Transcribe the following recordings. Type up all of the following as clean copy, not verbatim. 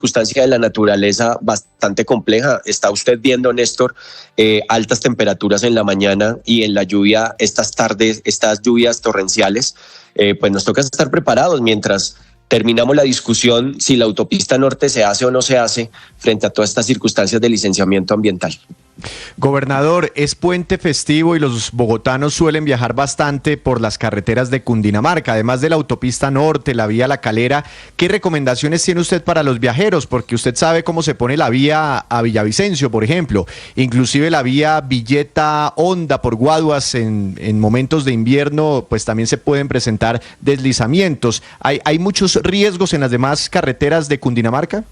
circunstancia de la naturaleza bastante compleja. Está usted viendo, Néstor, altas temperaturas en la mañana y en la lluvia, estas tardes, estas lluvias torrenciales. Pues nos toca estar preparados mientras terminamos la discusión si la autopista norte se hace o no se hace frente a todas estas circunstancias de licenciamiento ambiental. Gobernador, es puente festivo y los bogotanos suelen viajar bastante por las carreteras de Cundinamarca, además de la autopista norte, la vía La Calera. ¿Qué recomendaciones tiene usted para los viajeros? Porque usted sabe cómo se pone la vía a Villavicencio, por ejemplo, inclusive la vía Villeta-Honda por Guaduas en momentos de invierno, pues también se pueden presentar deslizamientos. ¿Hay muchos riesgos en las demás carreteras de Cundinamarca?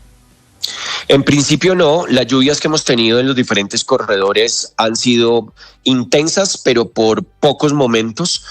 En principio no, las lluvias que hemos tenido en los diferentes corredores han sido intensas, pero por pocos momentos,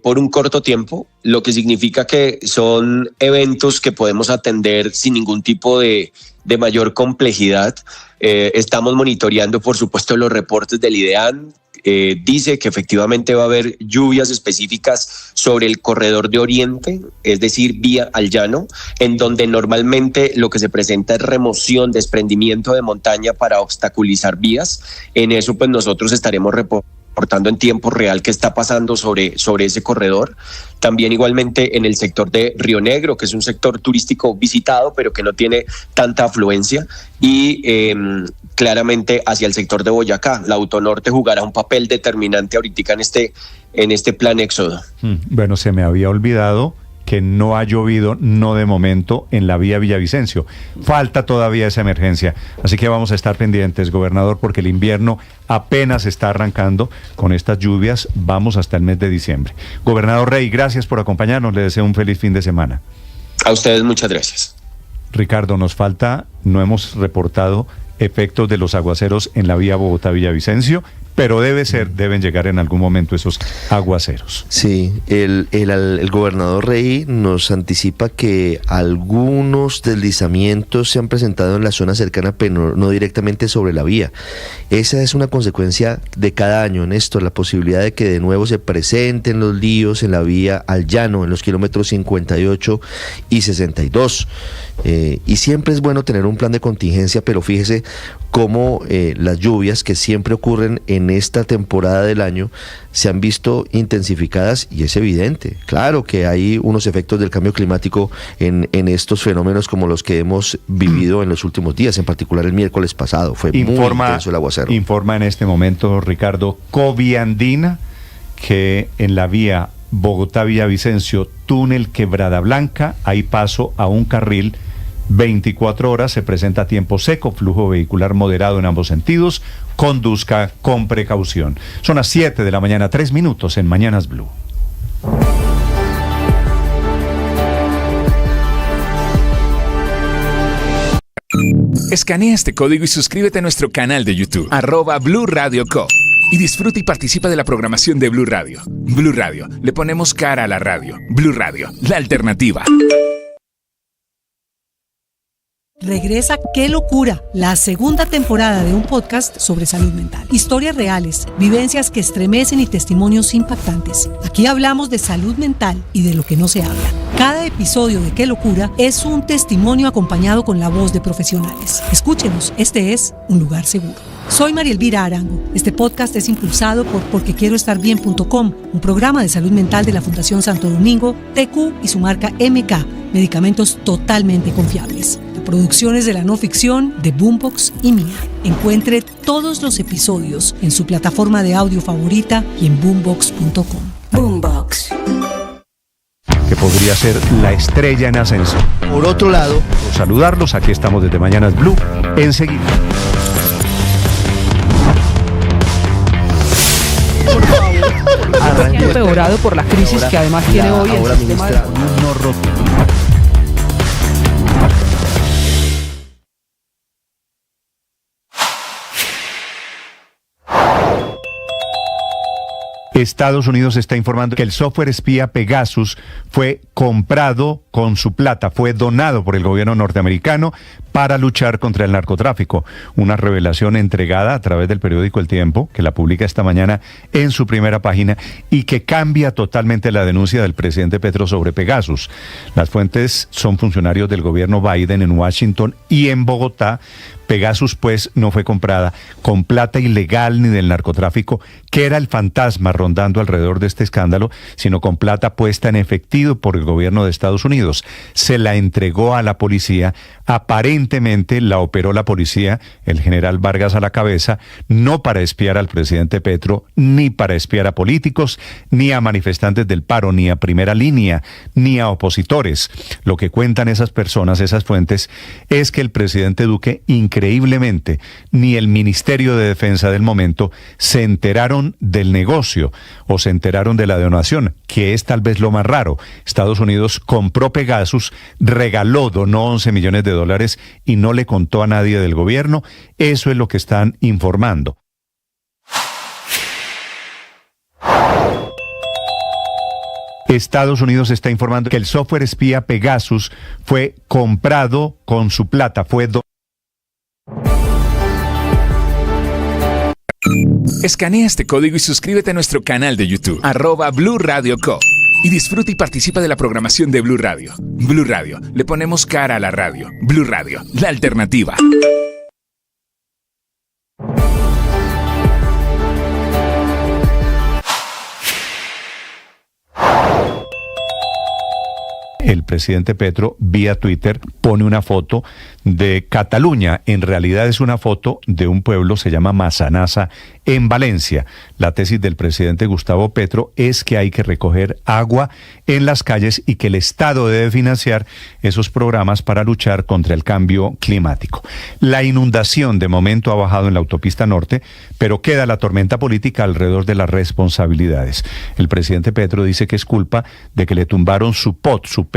por un corto tiempo, lo que significa que son eventos que podemos atender sin ningún tipo de mayor complejidad. Estamos monitoreando, por supuesto, los reportes del IDEAN. Dice que efectivamente va a haber lluvias específicas sobre el corredor de Oriente, es decir, vía al llano, en donde normalmente lo que se presenta es remoción, desprendimiento de montaña para obstaculizar vías. En eso pues nosotros estaremos reportando en tiempo real qué está pasando sobre ese corredor. También igualmente en el sector de Río Negro, que es un sector turístico visitado, pero que no tiene tanta afluencia, y claramente hacia el sector de Boyacá. La Autonorte jugará un papel determinante ahorita en este plan éxodo. Bueno, se me había olvidado que no ha llovido, no de momento, en la vía Villavicencio. Falta todavía esa emergencia. Así que vamos a estar pendientes, gobernador, porque el invierno apenas está arrancando con estas lluvias. Vamos hasta el mes de diciembre. Gobernador Rey, gracias por acompañarnos. Le deseo un feliz fin de semana. A ustedes muchas gracias. Ricardo, nos falta, no hemos reportado efectos de los aguaceros en la vía Bogotá-Villavicencio, pero deben llegar en algún momento esos aguaceros. Sí, el gobernador Rey nos anticipa que algunos deslizamientos se han presentado en la zona cercana, pero no directamente sobre la vía. Esa es una consecuencia de cada año, Néstor, la posibilidad de que de nuevo se presenten los líos en la vía al llano, en los kilómetros 58 y 62. Y siempre es bueno tener un plan de contingencia, pero fíjese cómo las lluvias que siempre ocurren en esta temporada del año se han visto intensificadas, y es evidente, claro que hay unos efectos del cambio climático en estos fenómenos como los que hemos vivido en los últimos días, en particular el miércoles pasado, fue muy intenso el aguacero. Informa en este momento, Ricardo, Coviandina, que en la vía Bogotá-Villavicencio, túnel Quebrada Blanca, hay paso a un carril 24 horas, se presenta tiempo seco, flujo vehicular moderado en ambos sentidos, conduzca con precaución. Son las 7 de la mañana, 3 minutos en Mañanas Blue. Escanea este código y suscríbete a nuestro canal de YouTube, @Blue Radio Co. Y disfruta y participa de la programación de Blue Radio. Blue Radio, le ponemos cara a la radio. Blue Radio, la alternativa. Regresa ¡Qué locura!, la segunda temporada de un podcast sobre salud mental. Historias reales, vivencias que estremecen y testimonios impactantes. Aquí hablamos de salud mental y de lo que no se habla. Cada episodio de ¡Qué locura! Es un testimonio acompañado con la voz de profesionales. Escúchenos, este es un lugar seguro. Soy María Elvira Arango. Este podcast es impulsado por porquequieroestarbien.com, un programa de salud mental de la Fundación Santo Domingo, TQ y su marca MK, medicamentos totalmente confiables. Producciones de la no ficción de Boombox y mía. Encuentre todos los episodios en su plataforma de audio favorita y en boombox.com. Boombox. Que podría ser la estrella en ascenso. Por otro lado, saludarlos, aquí estamos desde Mañanas Blue, enseguida. Empeorado por la crisis que además tiene hoy el sistema de... Estados Unidos está informando que el software espía Pegasus fue comprado con su plata, fue donado por el gobierno norteamericano para luchar contra el narcotráfico. Una revelación entregada a través del periódico El Tiempo, que la publica esta mañana en su primera página y que cambia totalmente la denuncia del presidente Petro sobre Pegasus. Las fuentes son funcionarios del gobierno Biden en Washington y en Bogotá. Pegasus, pues, no fue comprada con plata ilegal ni del narcotráfico, que era el fantasma rondando alrededor de este escándalo, sino con plata puesta en efectivo por el gobierno de Estados Unidos. Se la entregó a la policía, aparentemente la operó la policía, el general Vargas a la cabeza, no para espiar al presidente Petro, ni para espiar a políticos, ni a manifestantes del paro, ni a primera línea, ni a opositores. Lo que cuentan esas personas, esas fuentes, es que el presidente Duque, increíblemente, ni el Ministerio de Defensa del momento se enteraron del negocio o se enteraron de la donación, que es tal vez lo más raro. Estados Unidos compró Pegasus, regaló, donó 11 millones de dólares y no le contó a nadie del gobierno. Eso es lo que están informando. Estados Unidos está informando que el software espía Pegasus fue comprado con su plata, Escanea este código y suscríbete a nuestro canal de YouTube, @Blue Radio Co. Y disfruta y participa de la programación de Blue Radio. Blue Radio, le ponemos cara a la radio. Blue Radio, la alternativa. El presidente Petro, vía Twitter, pone una foto de Cataluña. En realidad es una foto de un pueblo, se llama Massanassa, en Valencia. La tesis del presidente Gustavo Petro es que hay que recoger agua en las calles y que el Estado debe financiar esos programas para luchar contra el cambio climático. La inundación de momento ha bajado en la autopista norte, pero queda la tormenta política alrededor de las responsabilidades. El presidente Petro dice que es culpa de que le tumbaron su POT,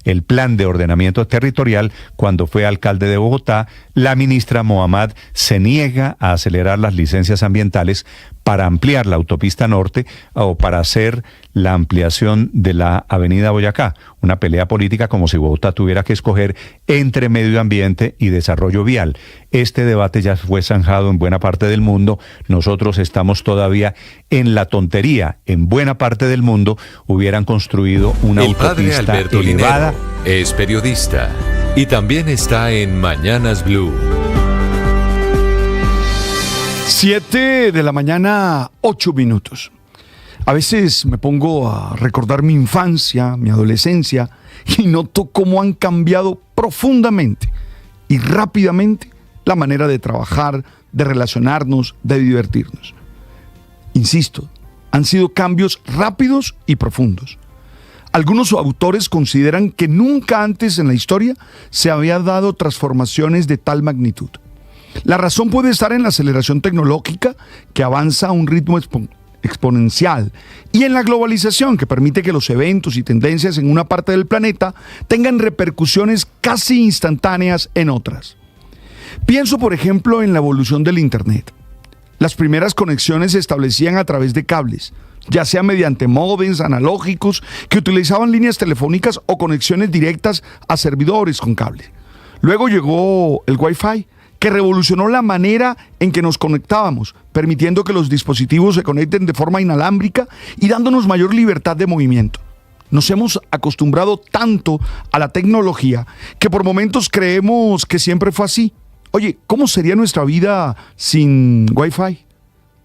el Plan de Ordenamiento Territorial, cuando fue alcalde de Bogotá. La ministra Mohamed se niega a acelerar las licencias ambientales para ampliar la autopista norte o para hacer la ampliación de la avenida Boyacá. Una pelea política como si Bogotá tuviera que escoger entre medio ambiente y desarrollo vial. Este debate ya fue zanjado en buena parte del mundo. Nosotros estamos todavía en la tontería. En buena parte del mundo hubieran construido una autopista Alberto elevada. Linero es periodista y también está en Mañanas Blue. 7 de la mañana, 8 minutos. A veces me pongo a recordar mi infancia, mi adolescencia, y noto cómo han cambiado profundamente y rápidamente la manera de trabajar, de relacionarnos, de divertirnos. Insisto, han sido cambios rápidos y profundos. Algunos autores consideran que nunca antes en la historia se había dado transformaciones de tal magnitud. La razón puede estar en la aceleración tecnológica que avanza a un ritmo exponencial y en la globalización que permite que los eventos y tendencias en una parte del planeta tengan repercusiones casi instantáneas en otras. Pienso, por ejemplo, en la evolución del Internet. Las primeras conexiones se establecían a través de cables, ya sea mediante módems analógicos que utilizaban líneas telefónicas o conexiones directas a servidores con cable. Luego llegó el Wi-Fi, que revolucionó la manera en que nos conectábamos, permitiendo que los dispositivos se conecten de forma inalámbrica y dándonos mayor libertad de movimiento. Nos hemos acostumbrado tanto a la tecnología que por momentos creemos que siempre fue así. Oye, ¿cómo sería nuestra vida sin Wi-Fi?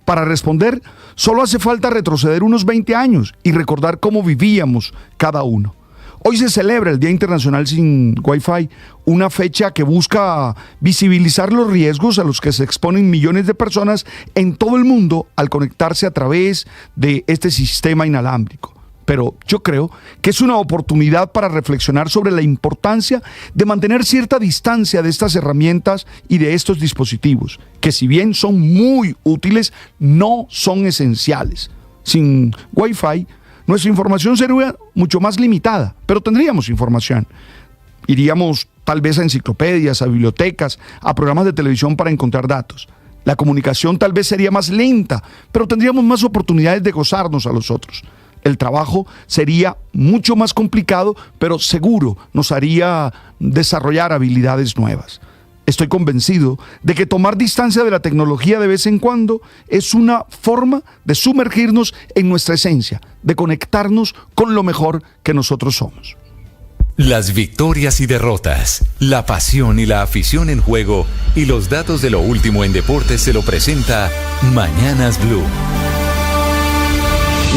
Para responder, solo hace falta retroceder unos 20 años y recordar cómo vivíamos cada uno. Hoy se celebra el Día Internacional sin Wi-Fi, una fecha que busca visibilizar los riesgos a los que se exponen millones de personas en todo el mundo al conectarse a través de este sistema inalámbrico. Pero yo creo que es una oportunidad para reflexionar sobre la importancia de mantener cierta distancia de estas herramientas y de estos dispositivos, que si bien son muy útiles, no son esenciales. Sin Wi-Fi, nuestra información sería mucho más limitada, pero tendríamos información. Iríamos tal vez a enciclopedias, a bibliotecas, a programas de televisión para encontrar datos. La comunicación tal vez sería más lenta, pero tendríamos más oportunidades de gozarnos a los otros. el trabajo sería mucho más complicado, pero seguro nos haría desarrollar habilidades nuevas. Estoy convencido de que tomar distancia de la tecnología de vez en cuando es una forma de sumergirnos en nuestra esencia, de conectarnos con lo mejor que nosotros somos. Las victorias y derrotas, la pasión y la afición en juego y los datos de lo último en deportes se lo presenta Mañanas Blue.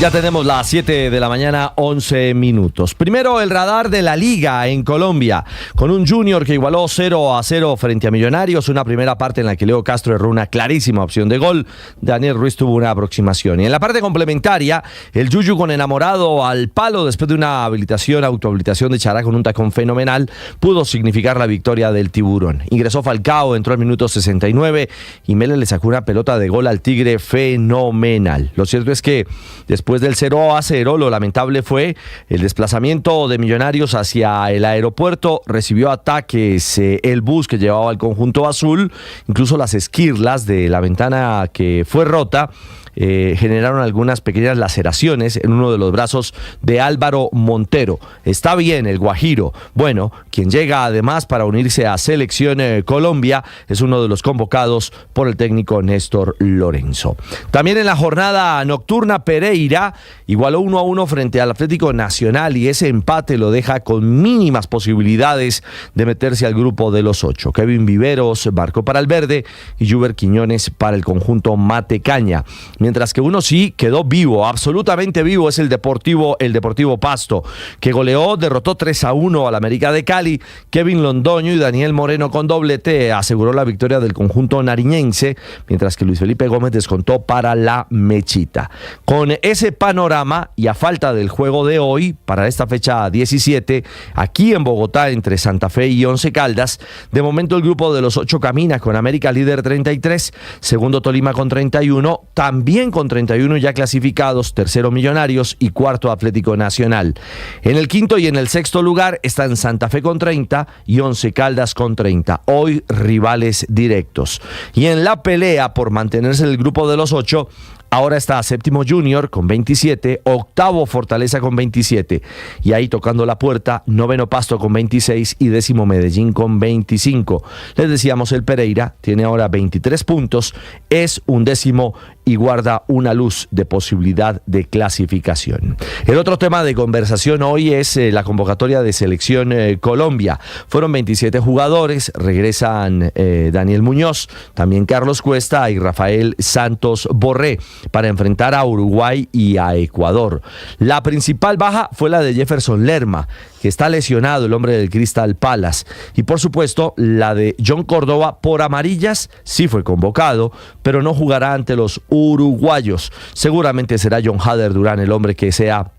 Ya tenemos las 7 de la mañana, 11 minutos. Primero el radar de la Liga en Colombia, con un Junior que igualó 0-0 frente a Millonarios, una primera parte en la que Leo Castro erró una clarísima opción de gol. Daniel Ruiz tuvo una aproximación. Y en la parte complementaria, el Yuyu con enamorado al palo después de una autohabilitación de Chará con un tacón fenomenal, pudo significar la victoria del Tiburón. Ingresó Falcao, entró al minuto 69 y Mele le sacó una pelota de gol al Tigre fenomenal. Lo cierto es que después del 0-0, lo lamentable fue el desplazamiento de Millonarios hacia el aeropuerto. Recibió ataques el bus que llevaba al conjunto azul, incluso las esquirlas de la ventana que fue rota generaron algunas pequeñas laceraciones en uno de los brazos de Álvaro Montero. Está bien el Guajiro. Bueno, quien llega además para unirse a Selección Colombia es uno de los convocados por el técnico Néstor Lorenzo. También en la jornada nocturna, Pereira igualó 1-1 frente al Atlético Nacional y ese empate lo deja con mínimas posibilidades de meterse al grupo de los 8. Kevin Viveros marcó para el verde y Juber Quiñones para el conjunto Matecaña. Mientras que uno sí quedó vivo, absolutamente vivo, es el Deportivo Pasto, que derrotó 3-1 al América de Cali. Kevin Londoño y Daniel Moreno con doblete aseguró la victoria del conjunto nariñense, mientras que Luis Felipe Gómez descontó para la Mechita. Con ese panorama y a falta del juego de hoy, para esta fecha 17, aquí en Bogotá, entre Santa Fe y Once Caldas, de momento el grupo de los 8 camina con América líder 33, segundo Tolima con 31, también con 31 ya clasificados, tercero Millonarios y cuarto Atlético Nacional. En el quinto y en el sexto lugar están Santa Fe con 30 y Once Caldas con 30, hoy rivales directos. Y en la pelea por mantenerse en el grupo de los 8, ahora está séptimo Junior con 27, octavo Fortaleza con 27 y ahí tocando la puerta, noveno Pasto con 26 y décimo Medellín con 25. Les decíamos, el Pereira tiene ahora 23 puntos, es undécimo y guarda una luz de posibilidad de clasificación. El otro tema de conversación hoy es la convocatoria de Selección Colombia. Fueron 27 jugadores, regresan Daniel Muñoz, también Carlos Cuesta y Rafael Santos Borré para enfrentar a Uruguay y a Ecuador. La principal baja fue la de Jefferson Lerma, que está lesionado, el hombre del Crystal Palace. Y por supuesto, la de John Córdoba por amarillas, sí fue convocado, pero no jugará ante los uruguayos. Seguramente será John Hader Durán el hombre que sea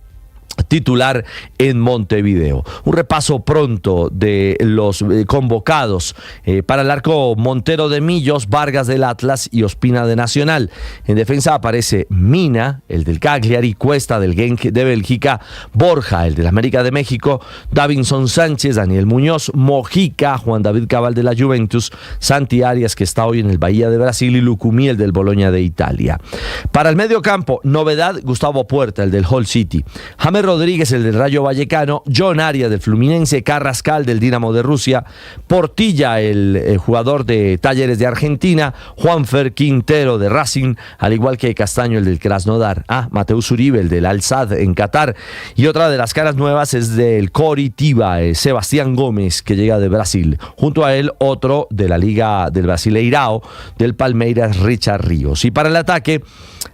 titular en Montevideo. Un repaso pronto de los convocados para el arco: Montero de Millos, Vargas del Atlas y Ospina de Nacional. En defensa aparece Mina, el del Cagliari, Cuesta del Genk de Bélgica, Borja, el del América de México, Davinson Sánchez, Daniel Muñoz, Mojica, Juan David Cabal de la Juventus, Santi Arias, que está hoy en el Bahía de Brasil, y Lucumí, el del Bologna de Italia. Para el medio campo, novedad: Gustavo Puerta, el del Hull City, James Rodríguez, el del Rayo Vallecano, John Arias del Fluminense, Carrascal del Dinamo de Rusia, Portilla, el jugador de Talleres de Argentina, Juanfer Quintero de Racing, al igual que Castaño, el del Krasnodar, Mateus Uribe, el del Al-Sadd en Qatar, y otra de las caras nuevas es del Coritiba, Sebastián Gómez, que llega de Brasil. Junto a él, otro de la Liga del Brasileirao, del Palmeiras, Richard Ríos. Y para el ataque,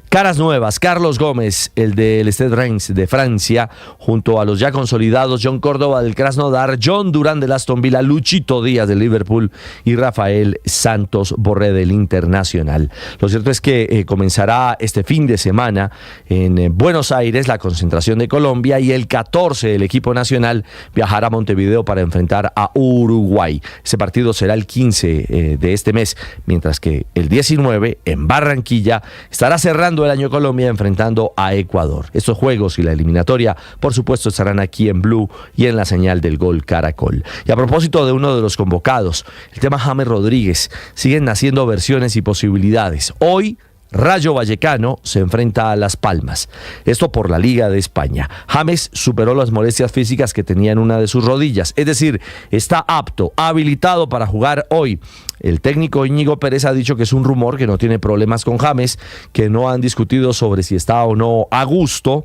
caras nuevas: Carlos Gómez, el del Stade Reims de Francia, junto a los ya consolidados John Córdoba del Krasnodar, John Durán del Aston Villa, Luchito Díaz del Liverpool y Rafael Santos Borré del Internacional. Lo cierto es que comenzará este fin de semana en Buenos Aires la concentración de Colombia, y el 14 el equipo nacional viajará a Montevideo para enfrentar a Uruguay. Ese partido será el 15 de este mes, mientras que el 19 en Barranquilla estará cerrando el año Colombia enfrentando a Ecuador. Estos juegos y la eliminatoria, por supuesto, estarán aquí en Blue y en la señal del Gol Caracol. Y a propósito de uno de los convocados, el tema James Rodríguez, siguen naciendo versiones y posibilidades. Hoy Rayo Vallecano se enfrenta a Las Palmas. Esto por la Liga de España. James superó las molestias físicas que tenía en una de sus rodillas, es decir, está apto, habilitado para jugar hoy. El técnico Íñigo Pérez ha dicho que es un rumor, que no tiene problemas con James, que no han discutido sobre si está o no a gusto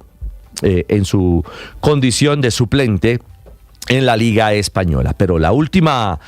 en su condición de suplente en la Liga Española. Pero la última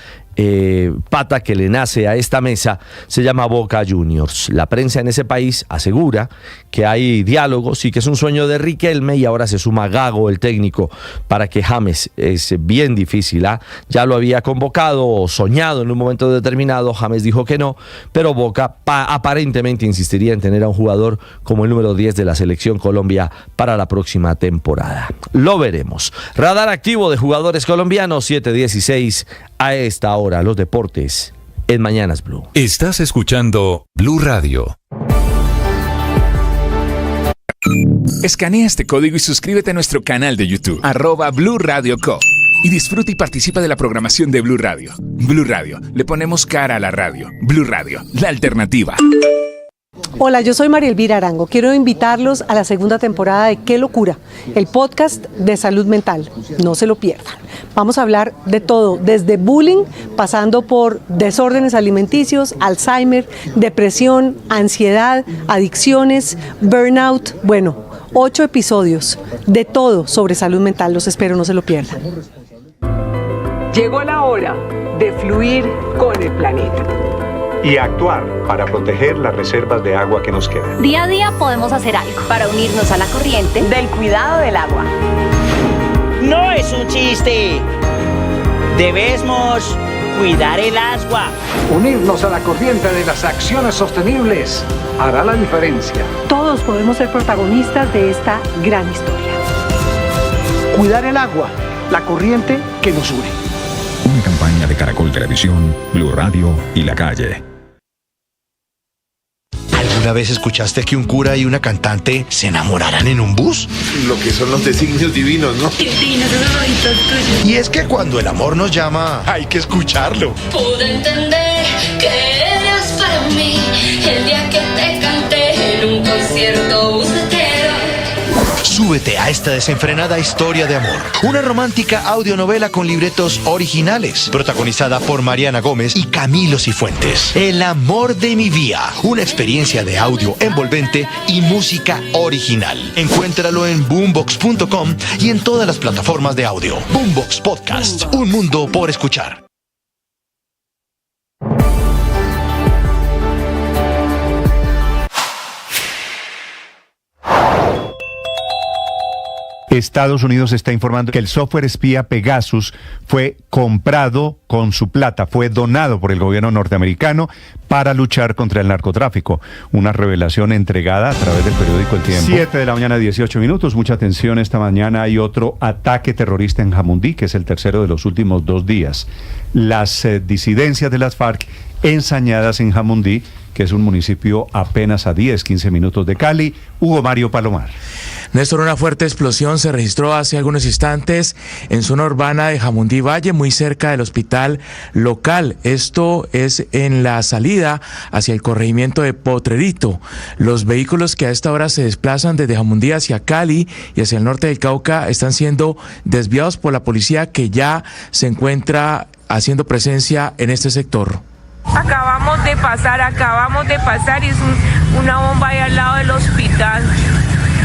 pata que le nace a esta mesa se llama Boca Juniors. La prensa en ese país asegura que hay diálogos y que es un sueño de Riquelme, y ahora se suma Gago, el técnico, para que James, es bien difícil, ya lo había convocado o soñado en un momento determinado. James dijo que no, pero Boca aparentemente insistiría en tener a un jugador como el número 10 de la selección Colombia para la próxima temporada. Lo veremos. Radar activo de jugadores colombianos, 7:16 a esta hora. Los deportes en Mañanas Blue. Estás escuchando Blue Radio. Escanea este código y suscríbete a nuestro canal de YouTube, @Blue Radio Co. Y disfruta y participa de la programación de Blue Radio. Blue Radio, le ponemos cara a la radio. Blue Radio, la alternativa. Hola, yo soy María Elvira Arango. Quiero invitarlos a la segunda temporada de Qué Locura, el podcast de salud mental. No se lo pierdan. Vamos a hablar de todo, desde bullying, pasando por desórdenes alimenticios, Alzheimer, depresión, ansiedad, adicciones, burnout. Bueno, 8 episodios de todo sobre salud mental. Los espero, no se lo pierdan. Llegó la hora de fluir con el planeta y actuar para proteger las reservas de agua que nos quedan. Día a día podemos hacer algo para unirnos a la corriente del cuidado del agua. No es un chiste. Debemos cuidar el agua. Unirnos a la corriente de las acciones sostenibles hará la diferencia. Todos podemos ser protagonistas de esta gran historia. Cuidar el agua, la corriente que nos une. Una campaña de Caracol Televisión, Blue Radio y La Calle. ¿Alguna vez escuchaste que un cura y una cantante se enamoraran en un bus? Lo que son los designios divinos, ¿no? Divinos, esos ojitos tuyos. Y es que cuando el amor nos llama, hay que escucharlo. Pude entender que eras para mí el día que te canté en un concierto bucetero. Súbete a esta desenfrenada historia de amor. Una romántica audionovela con libretos originales, protagonizada por Mariana Gómez y Camilo Cifuentes. El amor de mi vida. Una experiencia de audio envolvente y música original. Encuéntralo en boombox.com y en todas las plataformas de audio. Boombox Podcast. Un mundo por escuchar. Estados Unidos está informando que el software espía Pegasus fue comprado con su plata, fue donado por el gobierno norteamericano para luchar contra el narcotráfico. Una revelación entregada a través del periódico El Tiempo. 7 de la mañana, 18 minutos. Mucha atención, esta mañana hay otro ataque terrorista en Jamundí, que es el tercero de los últimos 2 días. Las disidencias de las FARC ensañadas en Jamundí, que es un municipio apenas a 10, 15 minutos de Cali. Hugo Mario Palomar. Néstor, una fuerte explosión se registró hace algunos instantes en zona urbana de Jamundí Valle, muy cerca del hospital local. Esto es en la salida hacia el corregimiento de Potrerito. Los vehículos que a esta hora se desplazan desde Jamundí hacia Cali y hacia el norte del Cauca están siendo desviados por la policía, que ya se encuentra haciendo presencia en este sector. Acabamos de pasar y es una bomba ahí al lado del hospital.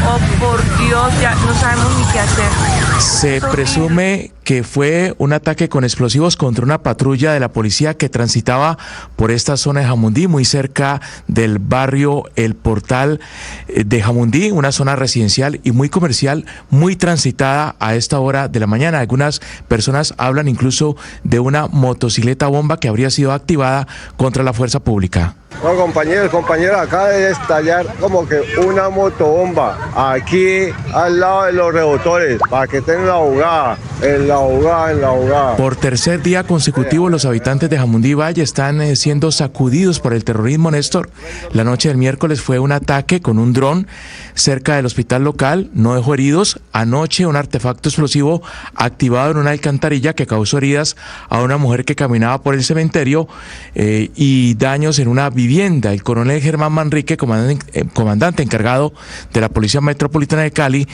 Oh, por Dios, ya no sabemos ni qué hacer. Se presume que fue un ataque con explosivos contra una patrulla de la policía que transitaba por esta zona de Jamundí, muy cerca del barrio El Portal de Jamundí, una zona residencial y muy comercial, muy transitada a esta hora de la mañana. Algunas personas hablan incluso de una motocicleta bomba que habría sido activada contra la fuerza pública. Bueno, compañeros, acaba de estallar como que una motobomba aquí al lado de los rebotores, para que tengan la jugada. En la jugada. Por tercer día consecutivo, los habitantes de Jamundí Valle están siendo sacudidos por el terrorismo, Néstor. La noche del miércoles fue un ataque con un dron cerca del hospital local, no dejó heridos. Anoche un artefacto explosivo activado en una alcantarilla que causó heridas a una mujer que caminaba por el cementerio y daños en una vivienda. El coronel Germán Manrique, comandante encargado de la Policía Metropolitana de Cali,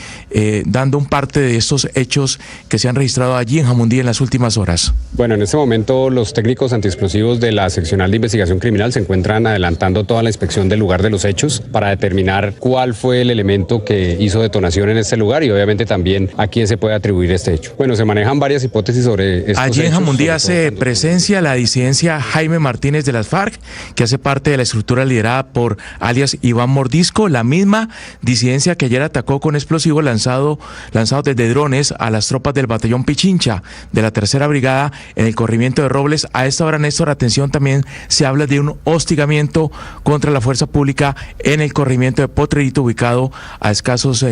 dando un parte de estos hechos que se han registrado allí en Jamundí en las últimas horas. Bueno, en este momento los técnicos antiexplosivos de la seccional de investigación criminal se encuentran adelantando toda la inspección del lugar de los hechos para determinar cuál fue el elemento que hizo detonación en este lugar y obviamente también a quién se puede atribuir este hecho. Bueno, se manejan varias hipótesis sobre estos allí hechos. En Jamundí hace presencia la disidencia Jaime Martínez de las FARC, que hace parte de la estructura liderada por alias Iván Mordisco, la misma disidencia que ayer atacó con explosivos lanzados desde drones a las tropas del batallón Pichincha de la tercera brigada en el corregimiento de Robles. A esta hora, Néstor, atención, también se habla de un hostigamiento contra la fuerza pública en el corregimiento de Potrerito, ubicado a escasos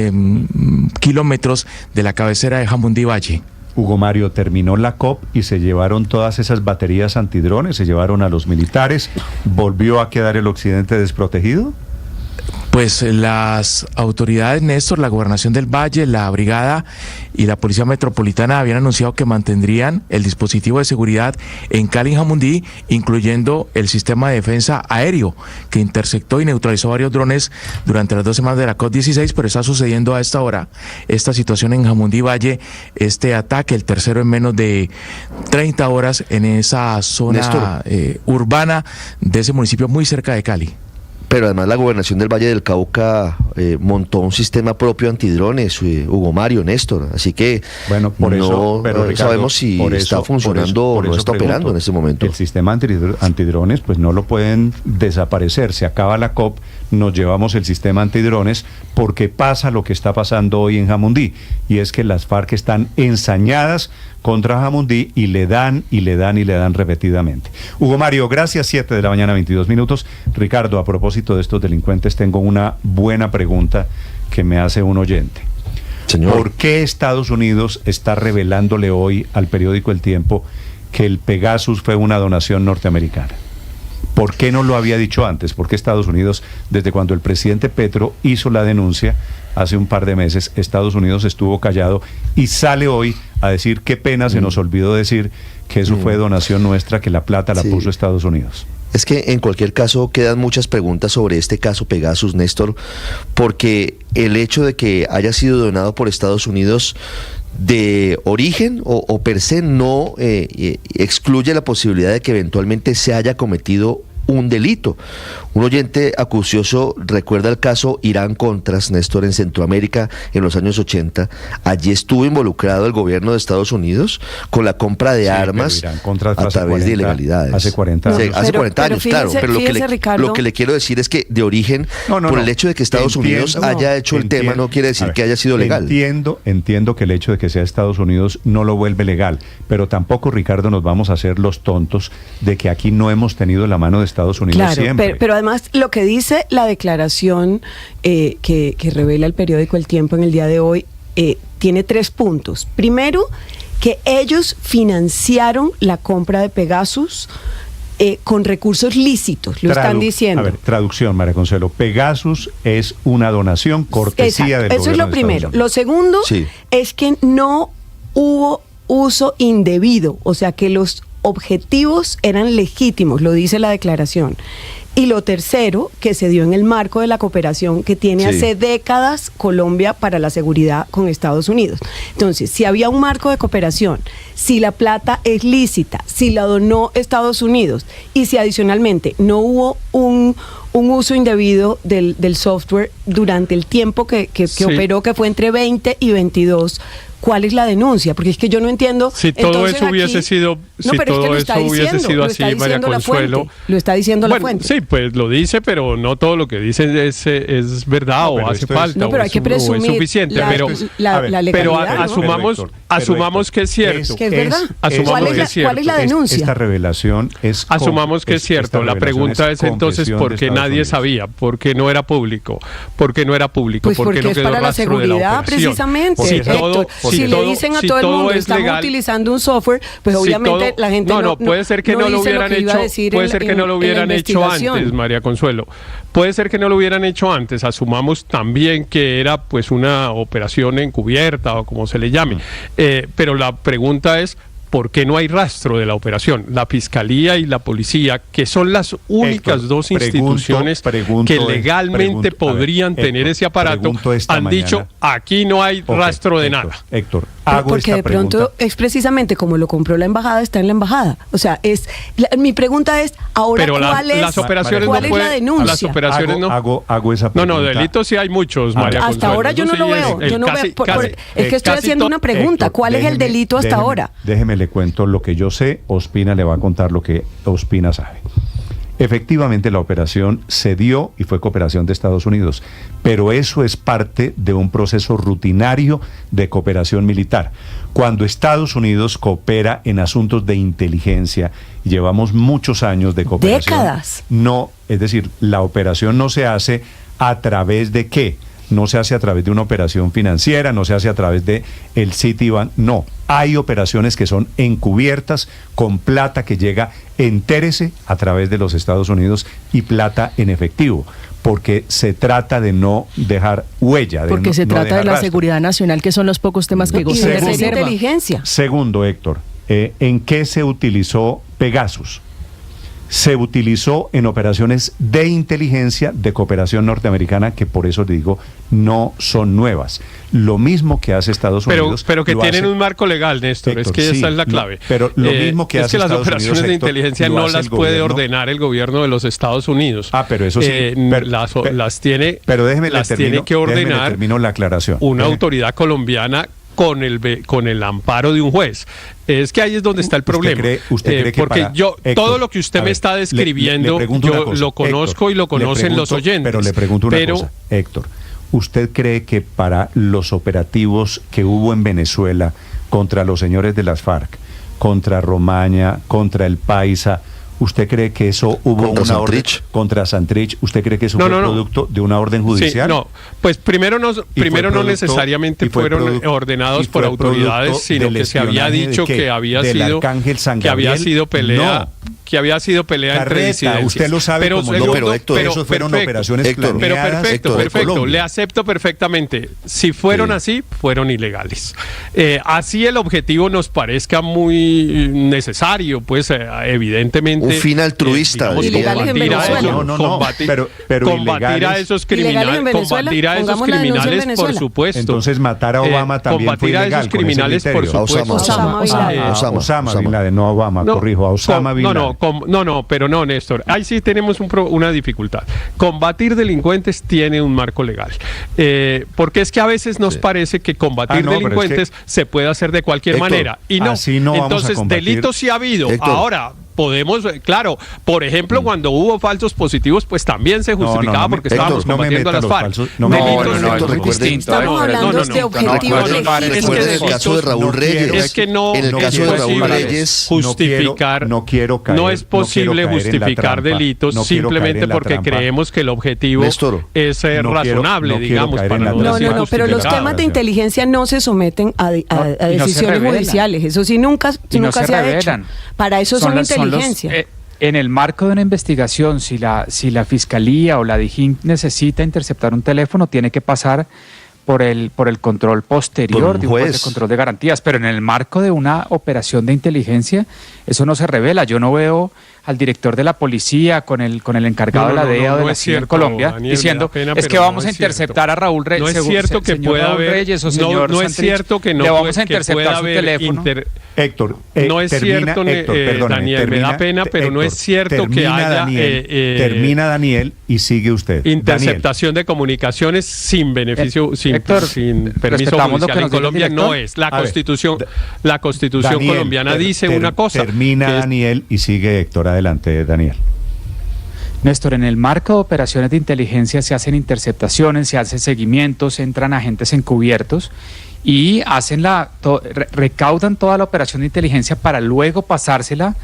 kilómetros de la cabecera de Jamundí Valle. Hugo Mario, terminó la COP y se llevaron todas esas baterías antidrones, se llevaron a los militares. ¿Volvió a quedar el occidente desprotegido? Pues las autoridades, Néstor, la Gobernación del Valle, la Brigada y la Policía Metropolitana habían anunciado que mantendrían el dispositivo de seguridad en Cali y Jamundí, incluyendo el sistema de defensa aéreo que interceptó y neutralizó varios drones durante las 2 semanas de la COP16, pero está sucediendo a esta hora esta situación en Jamundí Valle, este ataque, el tercero en menos de 30 horas en esa zona urbana de ese municipio muy cerca de Cali. Pero además la Gobernación del Valle del Cauca montó un sistema propio antidrones, Hugo Mario, Néstor, así que bueno, por eso, pero Ricardo, sabemos si está funcionando o no está operando en este momento. El sistema antidrones pues no lo pueden desaparecer, se acaba la COP, nos llevamos el sistema antidrones porque pasa lo que está pasando hoy en Jamundí, y es que las FARC están ensañadas contra Jamundí y le dan repetidamente. Hugo Mario, gracias. 7 de la mañana, 22 minutos. Ricardo, a propósito de estos delincuentes, tengo una buena pregunta que me hace un oyente. Señor. ¿Por qué Estados Unidos está revelándole hoy al periódico El Tiempo que el Pegasus fue una donación norteamericana? ¿Por qué no lo había dicho antes? ¿Por qué Estados Unidos, desde cuando el presidente Petro hizo la denuncia hace un par de meses, Estados Unidos estuvo callado y sale hoy a decir qué pena, se nos olvidó decir que eso fue donación nuestra, que la plata la puso Estados Unidos? Es que en cualquier caso quedan muchas preguntas sobre este caso Pegasus, Néstor, porque el hecho de que haya sido donado por Estados Unidos de origen o per se no excluye la posibilidad de que eventualmente se haya cometido un delito. Un oyente acucioso recuerda el caso Irán-Contras, Néstor, en Centroamérica en los años 80. Allí estuvo involucrado el gobierno de Estados Unidos con la compra de armas a través de ilegalidades. Hace 40 años. Hace 40 años, claro. Pero lo que le quiero decir es que de origen, por el hecho de que Estados Unidos haya hecho el tema, no quiere decir que haya sido legal. Entiendo que el hecho de que sea Estados Unidos no lo vuelve legal, pero tampoco, Ricardo, nos vamos a hacer los tontos de que aquí no hemos tenido la mano de Estados Unidos siempre. Pero además lo que dice la declaración que revela el periódico El Tiempo en el día de hoy tiene 3 puntos. Primero, que ellos financiaron la compra de Pegasus con recursos lícitos, lo están diciendo. A ver, traducción, María Consuelo. Pegasus es una donación cortesía del gobierno de Estados Unidos. Eso es lo primero. Lo segundo es que no hubo uso indebido, o sea que los objetivos eran legítimos, lo dice la declaración. Y lo tercero, que se dio en el marco de la cooperación que tiene hace décadas Colombia para la seguridad con Estados Unidos. Entonces, si había un marco de cooperación, si la plata es lícita, si la donó Estados Unidos y si adicionalmente no hubo un uso indebido del software durante el tiempo que operó, que fue entre 20 y 22, ¿cuál es la denuncia? Porque es que yo no entiendo. Si todo eso hubiese sido, así, María Consuelo. Lo está diciendo la fuente. Sí, pues lo dice, pero no todo lo que dice es verdad o hace falta. No, pero hay que presumir. O es suficiente. La legalidad, pero asumamos que es cierto. Que es verdad. ¿Cuál es la denuncia? Esta revelación es. Asumamos que es cierto. La pregunta es entonces ¿por qué nadie sabía? ¿Por qué no era público? ¿Por qué no era público? Pues porque es para la seguridad, precisamente. Si si le dicen a todo el mundo estamos legal, utilizando un software, pues obviamente la gente puede ser que no lo hubieran hecho, puede ser que no lo hubieran hecho antes, María Consuelo. Puede ser que no lo hubieran hecho antes, asumamos también que era pues una operación encubierta o como se le llame, pero la pregunta es ¿por qué no hay rastro de la operación? La Fiscalía y la Policía, que son las únicas dos instituciones que legalmente podrían tener ese aparato, han dicho aquí no hay rastro de nada. Héctor, porque de pronto es precisamente como lo compró la embajada, está en la embajada. O sea, mi pregunta es ahora ¿cuál es la denuncia? Las operaciones hago esa pregunta. No, delitos sí hay muchos, María Consuelo. Hasta ahora yo no lo veo. Es que estoy haciendo una pregunta. Héctor, ¿cuál es el delito hasta ahora? Déjeme le cuento lo que yo sé, Ospina le va a contar lo que Ospina sabe. Efectivamente, la operación se dio y fue cooperación de Estados Unidos, pero eso es parte de un proceso rutinario de cooperación militar. Cuando Estados Unidos coopera en asuntos de inteligencia, llevamos muchos años de cooperación. Décadas. No, es decir, la operación no se hace a través de ¿qué? No se hace a través de una operación financiera, no se hace a través de el Citibank, no. Hay operaciones que son encubiertas con plata que llega entérese a través de los Estados Unidos y plata en efectivo, porque se trata de no dejar huella. Porque se trata de la seguridad nacional, que son los pocos temas que gozan de reserva. Inteligencia. Segundo, Héctor, ¿en qué se utilizó Pegasus? Se utilizó en operaciones de inteligencia de cooperación norteamericana, que por eso digo, no son nuevas. Lo mismo que hace Estados Unidos. Pero que tienen un marco legal, Néstor, Héctor, es que esa es la clave. Pero lo mismo que hace Estados Unidos, es que las operaciones de inteligencia no las puede ordenar el gobierno de los Estados Unidos. Pero eso sí. Las tiene que ordenar la aclaración. Una autoridad colombiana con el amparo de un juez. Es que ahí es donde está el problema. ¿Usted cree que porque Héctor, todo lo que usted me está describiendo, yo lo conozco, Héctor, y lo conocen los oyentes. Pero le pregunto una cosa, Héctor. ¿Usted cree que para los operativos que hubo en Venezuela contra los señores de las FARC, contra Romaña, contra el Paisa, ¿usted cree que eso hubo una orden contra Santrich? ¿Usted cree que eso fue producto de una orden judicial? Sí, no, pues primero no necesariamente fueron ordenados por autoridades, sino que se había dicho que había sido pelea. Que había sido pelea entre disidencias. Usted lo sabe, pero Héctor, eso fueron operaciones planeadas. Pero perfecto, le acepto perfectamente. Si fueron así, fueron ilegales. Así el objetivo nos parezca muy necesario, pues evidentemente. Un fin altruista. Ilegales en Venezuela. Combatir a esos criminales, por supuesto. Entonces matar a Obama también fue ilegal. Combatir a esos criminales, por supuesto. Osama Bin Laden, no Obama, corrijo, a Osama Bin Laden. Pero no, Néstor. Ahí sí tenemos una dificultad. Combatir delincuentes tiene un marco legal. Porque es que a veces nos parece que combatir delincuentes se puede hacer de cualquier manera. Y no. Entonces, delitos sí ha habido. Héctor. Ahora, podemos, claro, por ejemplo, cuando hubo falsos positivos, pues también se justificaba porque estábamos combatiendo a las FARC. Es muy distinto. Estamos hablando de objetivos legítimos. En el caso de Raúl Reyes. Es que no es posible justificar, no es posible justificar delitos simplemente porque creemos que el objetivo es razonable, digamos, para no decir No, pero los temas de inteligencia no se someten a decisiones judiciales. Eso sí nunca se ha hecho. Para eso son inteligencia. En el marco de una investigación, si la Fiscalía o la DIJÍN necesita interceptar un teléfono, tiene que pasar por el control posterior de un juez de control de garantías. Pero en el marco de una operación de inteligencia, eso no se revela. Yo no veo al director de la policía con el encargado de la DEA o de la CIA en Colombia, Daniel, diciendo es que vamos a interceptar a Raúl Reyes. No es cierto que pueda haber Reyes o señor no es cierto que no le vamos a interceptar su teléfono. Héctor, no es cierto, Daniel, me da pena, pero no es cierto que haya termina Daniel y sigue usted. Interceptación de comunicaciones sin beneficio, sin permiso judicial en Colombia no es. La Constitución colombiana dice una cosa. Termina Daniel y sigue Héctor. Adelante, Daniel. Néstor, en el marco de operaciones de inteligencia se hacen interceptaciones, se hacen seguimientos, entran agentes encubiertos y hacen recaudan toda la operación de inteligencia para luego pasársela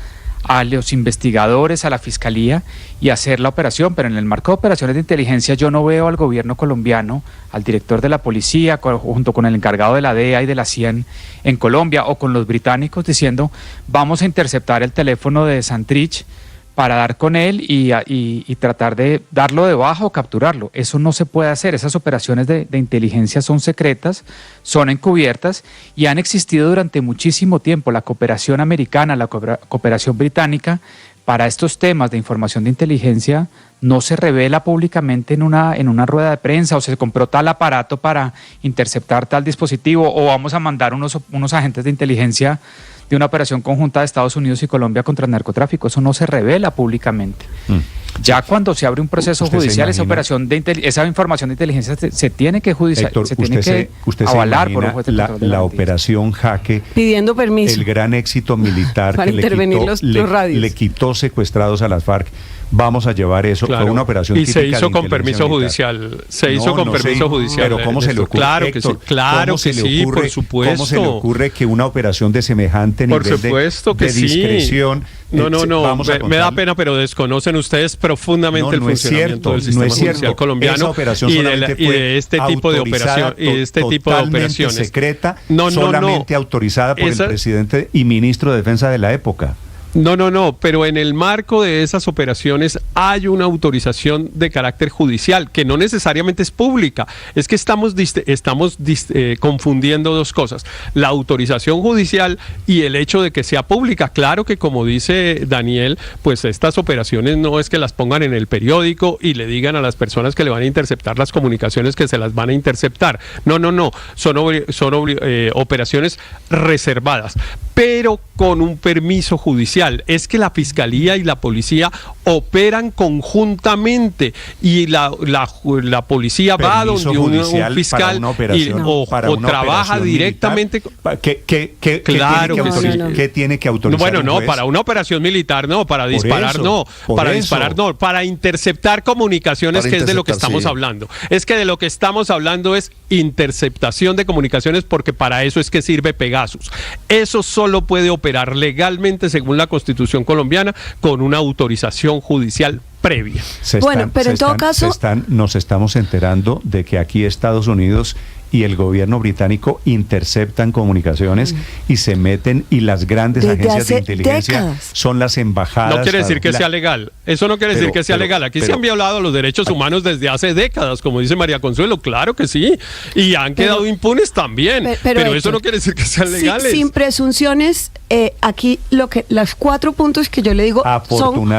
a los investigadores, a la fiscalía y hacer la operación, pero en el marco de operaciones de inteligencia yo no veo al gobierno colombiano, al director de la policía, junto con el encargado de la DEA y de la CIA en Colombia, o con los británicos diciendo vamos a interceptar el teléfono de Santrich para dar con él y tratar de darlo de baja o capturarlo. Eso no se puede hacer. Esas operaciones de inteligencia son secretas, son encubiertas y han existido durante muchísimo tiempo. La cooperación americana, la cooperación británica para estos temas de información de inteligencia no se revela públicamente en una rueda de prensa, o se compró tal aparato para interceptar tal dispositivo, o vamos a mandar unos agentes de inteligencia de una operación conjunta de Estados Unidos y Colombia contra el narcotráfico. Eso no se revela públicamente. Ya cuando se abre un proceso judicial, esa información de inteligencia se tiene que judicializar, se tiene que avalar por un juez de control de la garantías. Operación Jaque, pidiendo permiso, el gran éxito militar para que intervenir los radios. le quitó secuestrados a las FARC. Vamos a llevar eso, claro. Fue una operación y típica se hizo de con permiso militar. judicial. Se hizo con permiso judicial. Pero ¿cómo se le ocurre, claro Héctor, que sí, claro que sí, por supuesto. ¿Cómo se le ocurre que una operación de semejante nivel de discreción... No, me da pena, pero desconocen ustedes profundamente el funcionamiento del sistema judicial colombiano y de este tipo de operación y de este tipo de operaciones secreta, solamente autorizada por el presidente y ministro de Defensa de la época. No, pero en el marco de esas operaciones hay una autorización de carácter judicial, que no necesariamente es pública. Es que estamos confundiendo dos cosas. La autorización judicial y el hecho de que sea pública. Claro que, como dice Daniel, pues estas operaciones no es que las pongan en el periódico y le digan a las personas que le van a interceptar las comunicaciones que se las van a interceptar. No. Son operaciones reservadas, pero con un permiso judicial. Es que la Fiscalía y la Policía operan conjuntamente y la Policía va donde un fiscal o trabaja directamente. ¿Qué tiene que autorizar? Bueno, no, para una operación militar no, para disparar no, para interceptar comunicaciones, que es de lo que estamos hablando. Es que de lo que estamos hablando es interceptación de comunicaciones, porque para eso es que sirve Pegasus. Eso solo puede operar legalmente, según la Constitución colombiana, con una autorización judicial previa. Nos estamos enterando de que aquí Estados Unidos y el gobierno británico interceptan comunicaciones y se meten, y las grandes agencias de inteligencia son las embajadas. No quiere decir que sea legal. Eso no quiere decir que sea legal. Aquí se han violado los derechos humanos desde hace décadas, como dice María Consuelo. Claro que sí. Y han quedado impunes también. Pero eso no quiere decir que sean legales. Sin presunciones, aquí los 4 puntos que yo le digo son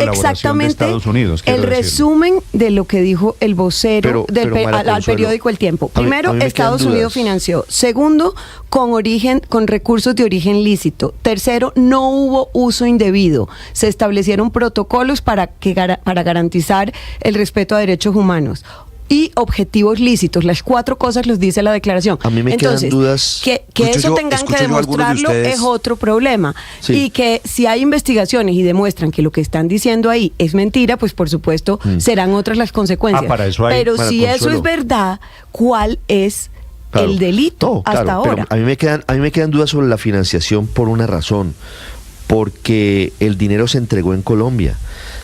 exactamente de Estados Unidos, el resumen de lo que dijo el vocero al periódico El Tiempo. Primero, Estados Unidos financió. Segundo, con recursos de origen lícito. Tercero, no hubo uso indebido. Se establecieron protocolos para garantizar el respeto a derechos humanos y objetivos lícitos. Las 4 cosas los dice la declaración. A mí me quedan dudas. Que eso tengan que demostrarlo es otro problema. Sí. Y que si hay investigaciones y demuestran que lo que están diciendo ahí es mentira, pues por supuesto serán otras las consecuencias. Pero si eso es verdad, ¿cuál es el delito hasta ahora? Pero a mí me quedan dudas sobre la financiación por una razón. Porque el dinero se entregó en Colombia.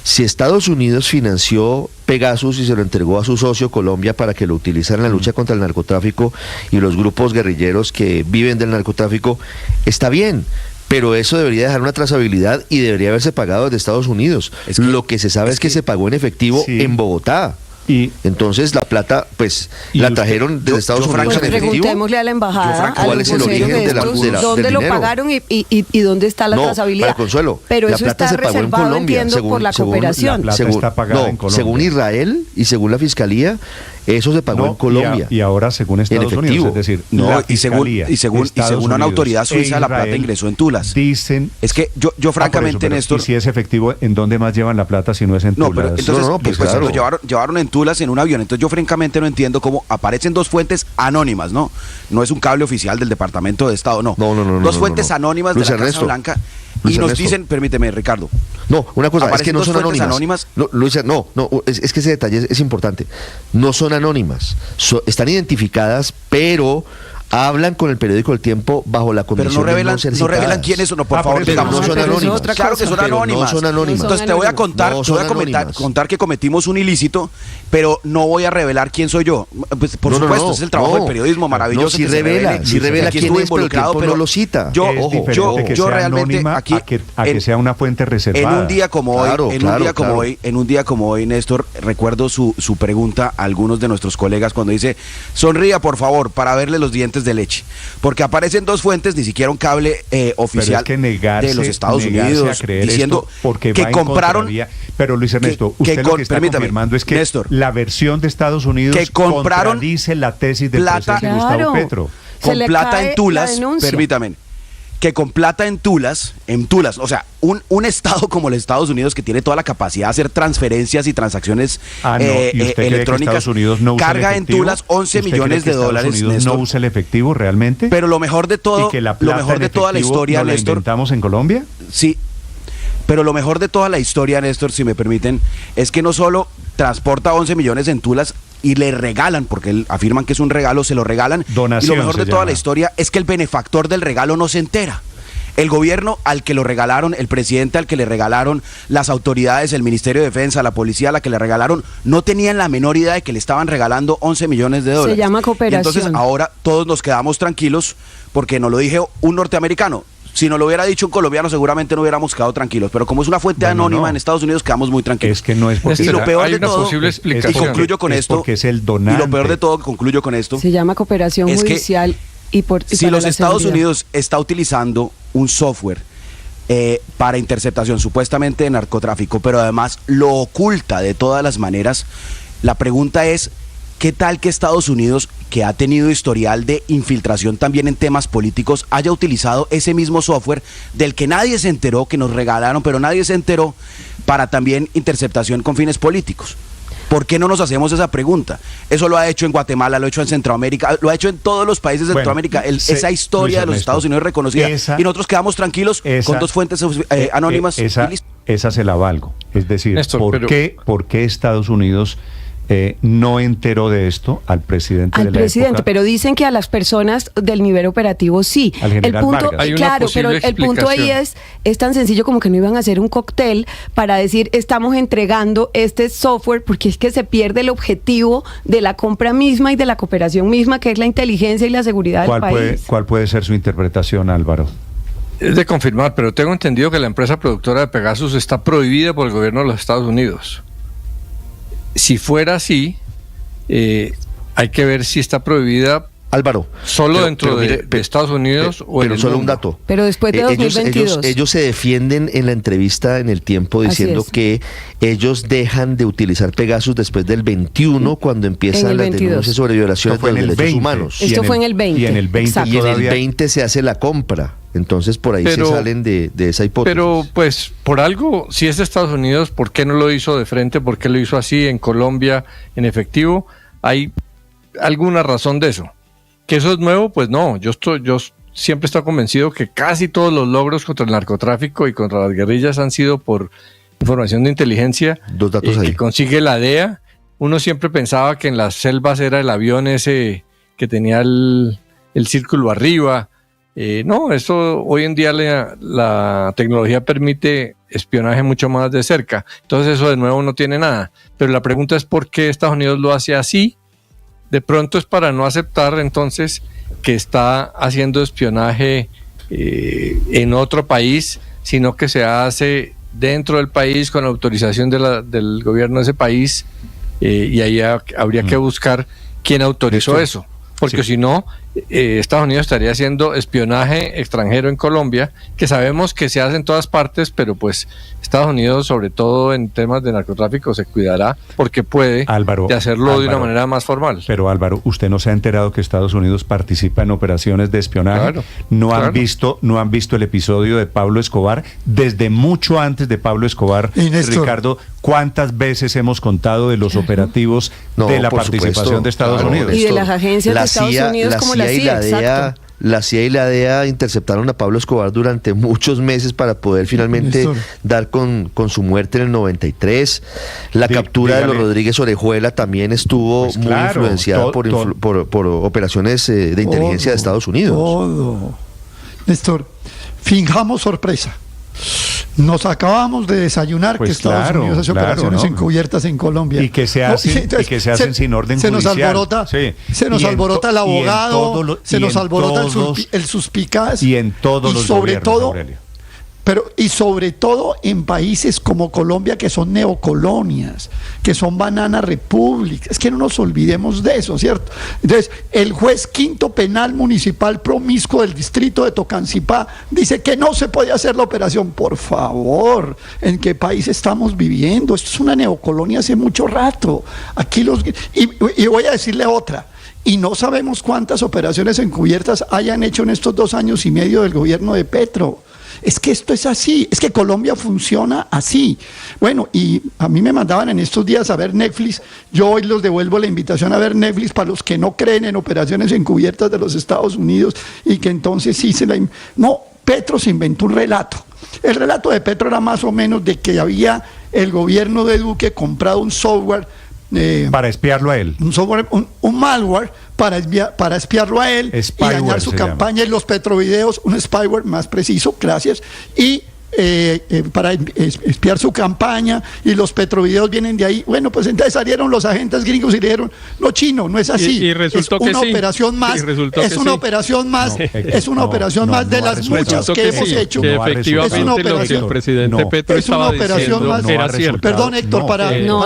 Si Estados Unidos financió Pegasus y se lo entregó a su socio Colombia para que lo utilizara en la lucha contra el narcotráfico y los grupos guerrilleros que viven del narcotráfico, está bien. Pero eso debería dejar una trazabilidad y debería haberse pagado desde Estados Unidos. Lo que se sabe es que se pagó en efectivo en Bogotá. Y entonces la plata, pues, la trajeron desde Estados Unidos en efectivo. Preguntémosle a la embajada, ¿cuál es el origen de dónde lo pagaron y dónde está la trazabilidad? Consuelo, pero la eso plata está se pagó en Colombia, por la cooperación. Según Israel y según la Fiscalía, eso se pagó en Colombia. Y ahora según Estados Unidos, es decir, según una autoridad suiza, la plata ingresó en Tulas. Dicen, es que yo francamente, Néstor, y si es efectivo, ¿en dónde más llevan la plata si no es en Tulas? Pero entonces, pues lo llevaron en Tulas en un avión. Entonces yo francamente no entiendo cómo aparecen 2 fuentes anónimas, ¿no? No es un cable oficial del Departamento de Estado, no. Dos fuentes anónimas de la Casa Blanca. Y nos dicen, permíteme, Ricardo. No, una cosa, es que no son anónimas. No, Luisa, es que ese detalle es importante. No son anónimas. Están identificadas, pero hablan con el periódico El Tiempo bajo la condición pero de no ser citadas. No revelan quiénes son, por favor, digamos. No son anónimas. Claro que son anónimas. No son anónimas. Entonces te voy a contar, contar que cometimos un ilícito, pero no voy a revelar quién soy yo. Pues por supuesto, es el trabajo del periodismo maravilloso. Si revela quién es, involucrado, pero no lo cita. Yo realmente aquí a que sea una fuente reservada. En un día como hoy, Néstor, recuerdo su pregunta a algunos de nuestros colegas cuando dice: sonría por favor para verle los dientes de leche, porque aparecen dos fuentes, ni siquiera un cable oficial de los Estados Unidos diciendo porque que compraron. Pero Luis Ernesto, usted lo que está confirmando es que Néstor, la versión de Estados Unidos que compraron contradice la tesis del presidente Gustavo Petro. Con plata en tulas, permítame, que con plata en tulas, o sea, un estado como los Estados Unidos, que tiene toda la capacidad de hacer transferencias y transacciones electrónicas, carga en tulas 11 millones de dólares. ¿Estados Unidos no usa el efectivo realmente? Pero lo mejor de todo, ¿y que la plata lo mejor de toda la historia, ¿no la Néstor, inventamos en Colombia? Sí, pero lo mejor de toda la historia, Néstor, si me permiten, es que no solo transporta 11 millones en tulas y le regalan, porque afirman que es un regalo, se lo regalan. Donación, y lo mejor de toda la historia es que el benefactor del regalo no se entera. El gobierno al que lo regalaron, el presidente al que le regalaron, las autoridades, el Ministerio de Defensa, la policía a la que le regalaron, no tenían la menor idea de que le estaban regalando 11 millones de dólares. Se llama cooperación. Y entonces ahora todos nos quedamos tranquilos porque nos lo dije un norteamericano. Si nos lo hubiera dicho un colombiano, seguramente no hubiéramos quedado tranquilos. Pero como es una fuente anónima en Estados Unidos, quedamos muy tranquilos. Es que no es porque... Y lo peor hay de una todo, posible explicación. y concluyo con esto, porque es el donante. Y lo peor de todo, concluyo con esto. Se llama cooperación judicial. Si los Estados Unidos está utilizando un software para interceptación supuestamente de narcotráfico, pero además lo oculta de todas las maneras, la pregunta es: ¿qué tal que Estados Unidos, que ha tenido historial de infiltración también en temas políticos, haya utilizado ese mismo software del que nadie se enteró, que nos regalaron, pero nadie se enteró, para también interceptación con fines políticos? ¿Por qué no nos hacemos esa pregunta? Eso lo ha hecho en Guatemala, lo ha hecho en Centroamérica, lo ha hecho en todos los países de Centroamérica. Esa historia de los Estados Unidos reconocida. Y nosotros quedamos tranquilos con dos fuentes anónimas. Esa se la valgo. Es decir, Néstor, ¿por qué Estados Unidos no enteró de esto al presidente de la época? Pero dicen que a las personas del nivel operativo sí. Al general Vargas. Claro, pero el punto ahí es tan sencillo como que no iban a hacer un cóctel para decir: estamos entregando este software, porque es que se pierde el objetivo de la compra misma y de la cooperación misma, que es la inteligencia y la seguridad del país. ¿Cuál puede ser su interpretación, Álvaro? Es de confirmar, pero tengo entendido que la empresa productora de Pegasus está prohibida por el gobierno de los Estados Unidos. Si fuera así, hay que ver si está prohibida, Álvaro, solo dentro de Estados Unidos o en el solo mundo. un dato. Pero después de 2022. Ellos se defienden en la entrevista en El Tiempo diciendo que ellos dejan de utilizar Pegasus después del 21, cuando empiezan las denuncias sobre violaciones de los derechos humanos. Esto fue en el 20. Y en el 20 se hace la compra. Entonces por ahí se salen de esa hipótesis. Pero pues por algo, si es de Estados Unidos, ¿por qué no lo hizo de frente? ¿Por qué lo hizo así en Colombia en efectivo? ¿Hay alguna razón de eso? ¿Que eso es nuevo? Pues no, yo siempre he estado convencido que casi todos los logros contra el narcotráfico y contra las guerrillas han sido por información de inteligencia. Dos datos ahí. Que consigue la DEA. Uno siempre pensaba que en las selvas era el avión ese que tenía el círculo arriba. No, eso hoy en día la tecnología permite espionaje mucho más de cerca. Entonces eso de nuevo no tiene nada. Pero la pregunta es ¿por qué Estados Unidos lo hace así? De pronto es para no aceptar entonces que está haciendo espionaje en otro país, sino que se hace dentro del país con autorización del gobierno de ese país, y ahí habría que buscar quién autorizó eso. Porque si no, Estados Unidos estaría haciendo espionaje extranjero en Colombia, que sabemos que se hace en todas partes, pero pues Estados Unidos, sobre todo en temas de narcotráfico, se cuidará porque puede de hacerlo de una manera más formal. Pero Álvaro, ¿usted no se ha enterado que Estados Unidos participa en operaciones de espionaje? Claro, ¿No han visto el episodio de Pablo Escobar? Desde mucho antes de Pablo Escobar, Ricardo, ¿cuántas veces hemos contado de los operativos de la participación de Estados Unidos? Y de las agencias de Estados Unidos como la CIA, la CIA y la DEA interceptaron a Pablo Escobar durante muchos meses para poder finalmente dar con su muerte en el 93. La captura de los Rodríguez Orejuela también estuvo muy influenciada por operaciones de inteligencia de Estados Unidos. Todo. Néstor, fingamos sorpresa. Nos acabamos de desayunar que Estados Unidos hace operaciones encubiertas en Colombia. Y que se hacen sin orden judicial. Se nos alborota el abogado, se nos alborota el suspicaz. Y en todos los gobiernos, Aurelio. Y sobre todo en países como Colombia, que son neocolonias, que son banana repúblicas. Es que no nos olvidemos de eso, ¿cierto? Entonces, el juez quinto penal municipal promiscuo del distrito de Tocancipá dice que no se puede hacer la operación. Por favor, ¿en qué país estamos viviendo? Esto es una neocolonia hace mucho rato. Aquí y voy a decirle otra. Y no sabemos cuántas operaciones encubiertas hayan hecho en estos 2 años y medio del gobierno de Petro. Es que esto es así, es que Colombia funciona así. Bueno, y a mí me mandaban en estos días a ver Netflix. Yo hoy los devuelvo la invitación a ver Netflix para los que no creen en operaciones encubiertas de los Estados Unidos y que entonces sí No, Petro se inventó un relato. El relato de Petro era más o menos de que había el gobierno de Duque comprado un software para espiarlo a él. Un software, un malware para espiarlo a él y dañar su campaña. Y los petrovideos, un spyware más preciso, gracias, y para espiar su campaña, y los petrovideos vienen de ahí. Bueno, pues entonces salieron los agentes gringos y le dijeron, no, chino, no es así, y resultó es una operación más, es una operación más, es una operación más de las muchas que hemos hecho. Que efectivamente lo que el presidente Petro estaba diciendo era cierto. Perdón, Héctor,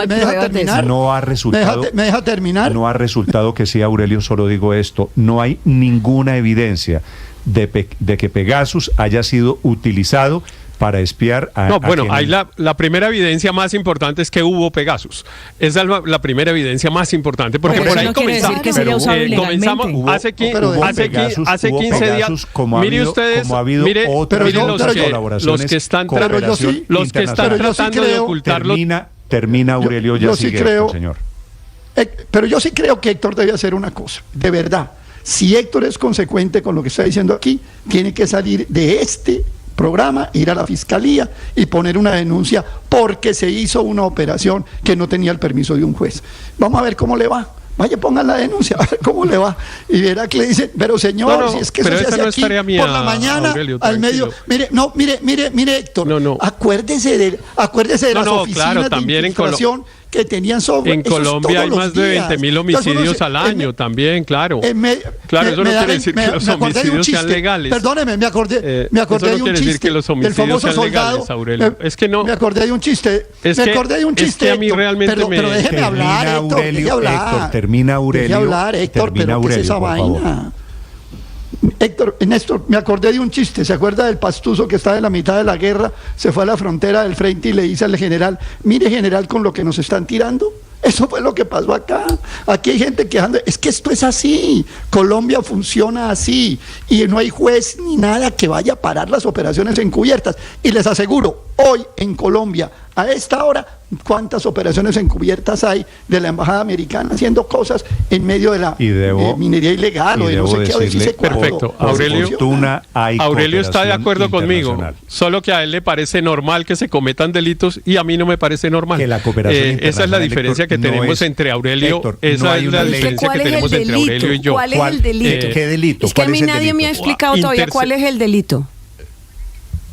¿me deja terminar? No ha resultado. ¿Me deja terminar? No ha resultado que sí, Aurelio, solo digo esto, no hay ninguna evidencia de que Pegasus haya sido utilizado para espiar a... No, bueno, hay la primera evidencia más importante es que hubo Pegasus. Esa es la primera evidencia más importante, porque por ahí comenzamos. Hace 15 días. Mire ustedes, los que están tratando de ocultarlo. Termina Aurelio, ya sigue, señor. Pero yo sí creo que Héctor debe hacer una cosa, de verdad. Si Héctor es consecuente con lo que está diciendo aquí, tiene que salir de este programa, ir a la fiscalía y poner una denuncia porque se hizo una operación que no tenía el permiso de un juez. Vamos a ver cómo le va. Vaya, pongan la denuncia, a ver cómo le va. Y verá que le dicen, pero señor, si es que eso se hace aquí por la mañana, Aurelio, al medio. Mire, Héctor, acuérdese de las oficinas de infiltración que tenían software. En Colombia hay más de 20.000 homicidios al año también, claro. Claro, eso no quiere decir que los homicidios sean legales. Perdóneme, me acordé de un chiste. Eso no quiere decir que los homicidios sean legales, Aurelio. Es que no. Me acordé de un chiste. Es que a mí realmente pero déjeme hablar, Héctor. Héctor, termina Aurelio. Déjeme hablar, Héctor, pero ¿qué es esa vaina? Héctor, Néstor, me acordé de un chiste. ¿Se acuerda del pastuso que estaba en la mitad de la guerra? Se fue a la frontera del frente y le dice al general, mire, general, con lo que nos están tirando. Eso fue lo que pasó acá. Aquí hay gente quejando. Es que esto es así. Colombia funciona así. Y no hay juez ni nada que vaya a parar las operaciones encubiertas. Y les aseguro, hoy en Colombia, a esta hora, ¿cuántas operaciones encubiertas hay de la embajada americana haciendo cosas en medio de la minería ilegal o de no sé qué? Decirle, perfecto, Aurelio está de acuerdo conmigo, solo que a él le parece normal que se cometan delitos y a mí no me parece normal. Esa es la diferencia que tenemos entre Aurelio, esa es la diferencia que tenemos entre Aurelio y yo. ¿Cuál es el delito? ¿Qué delito? Es que a mí nadie me ha explicado todavía cuál es el delito.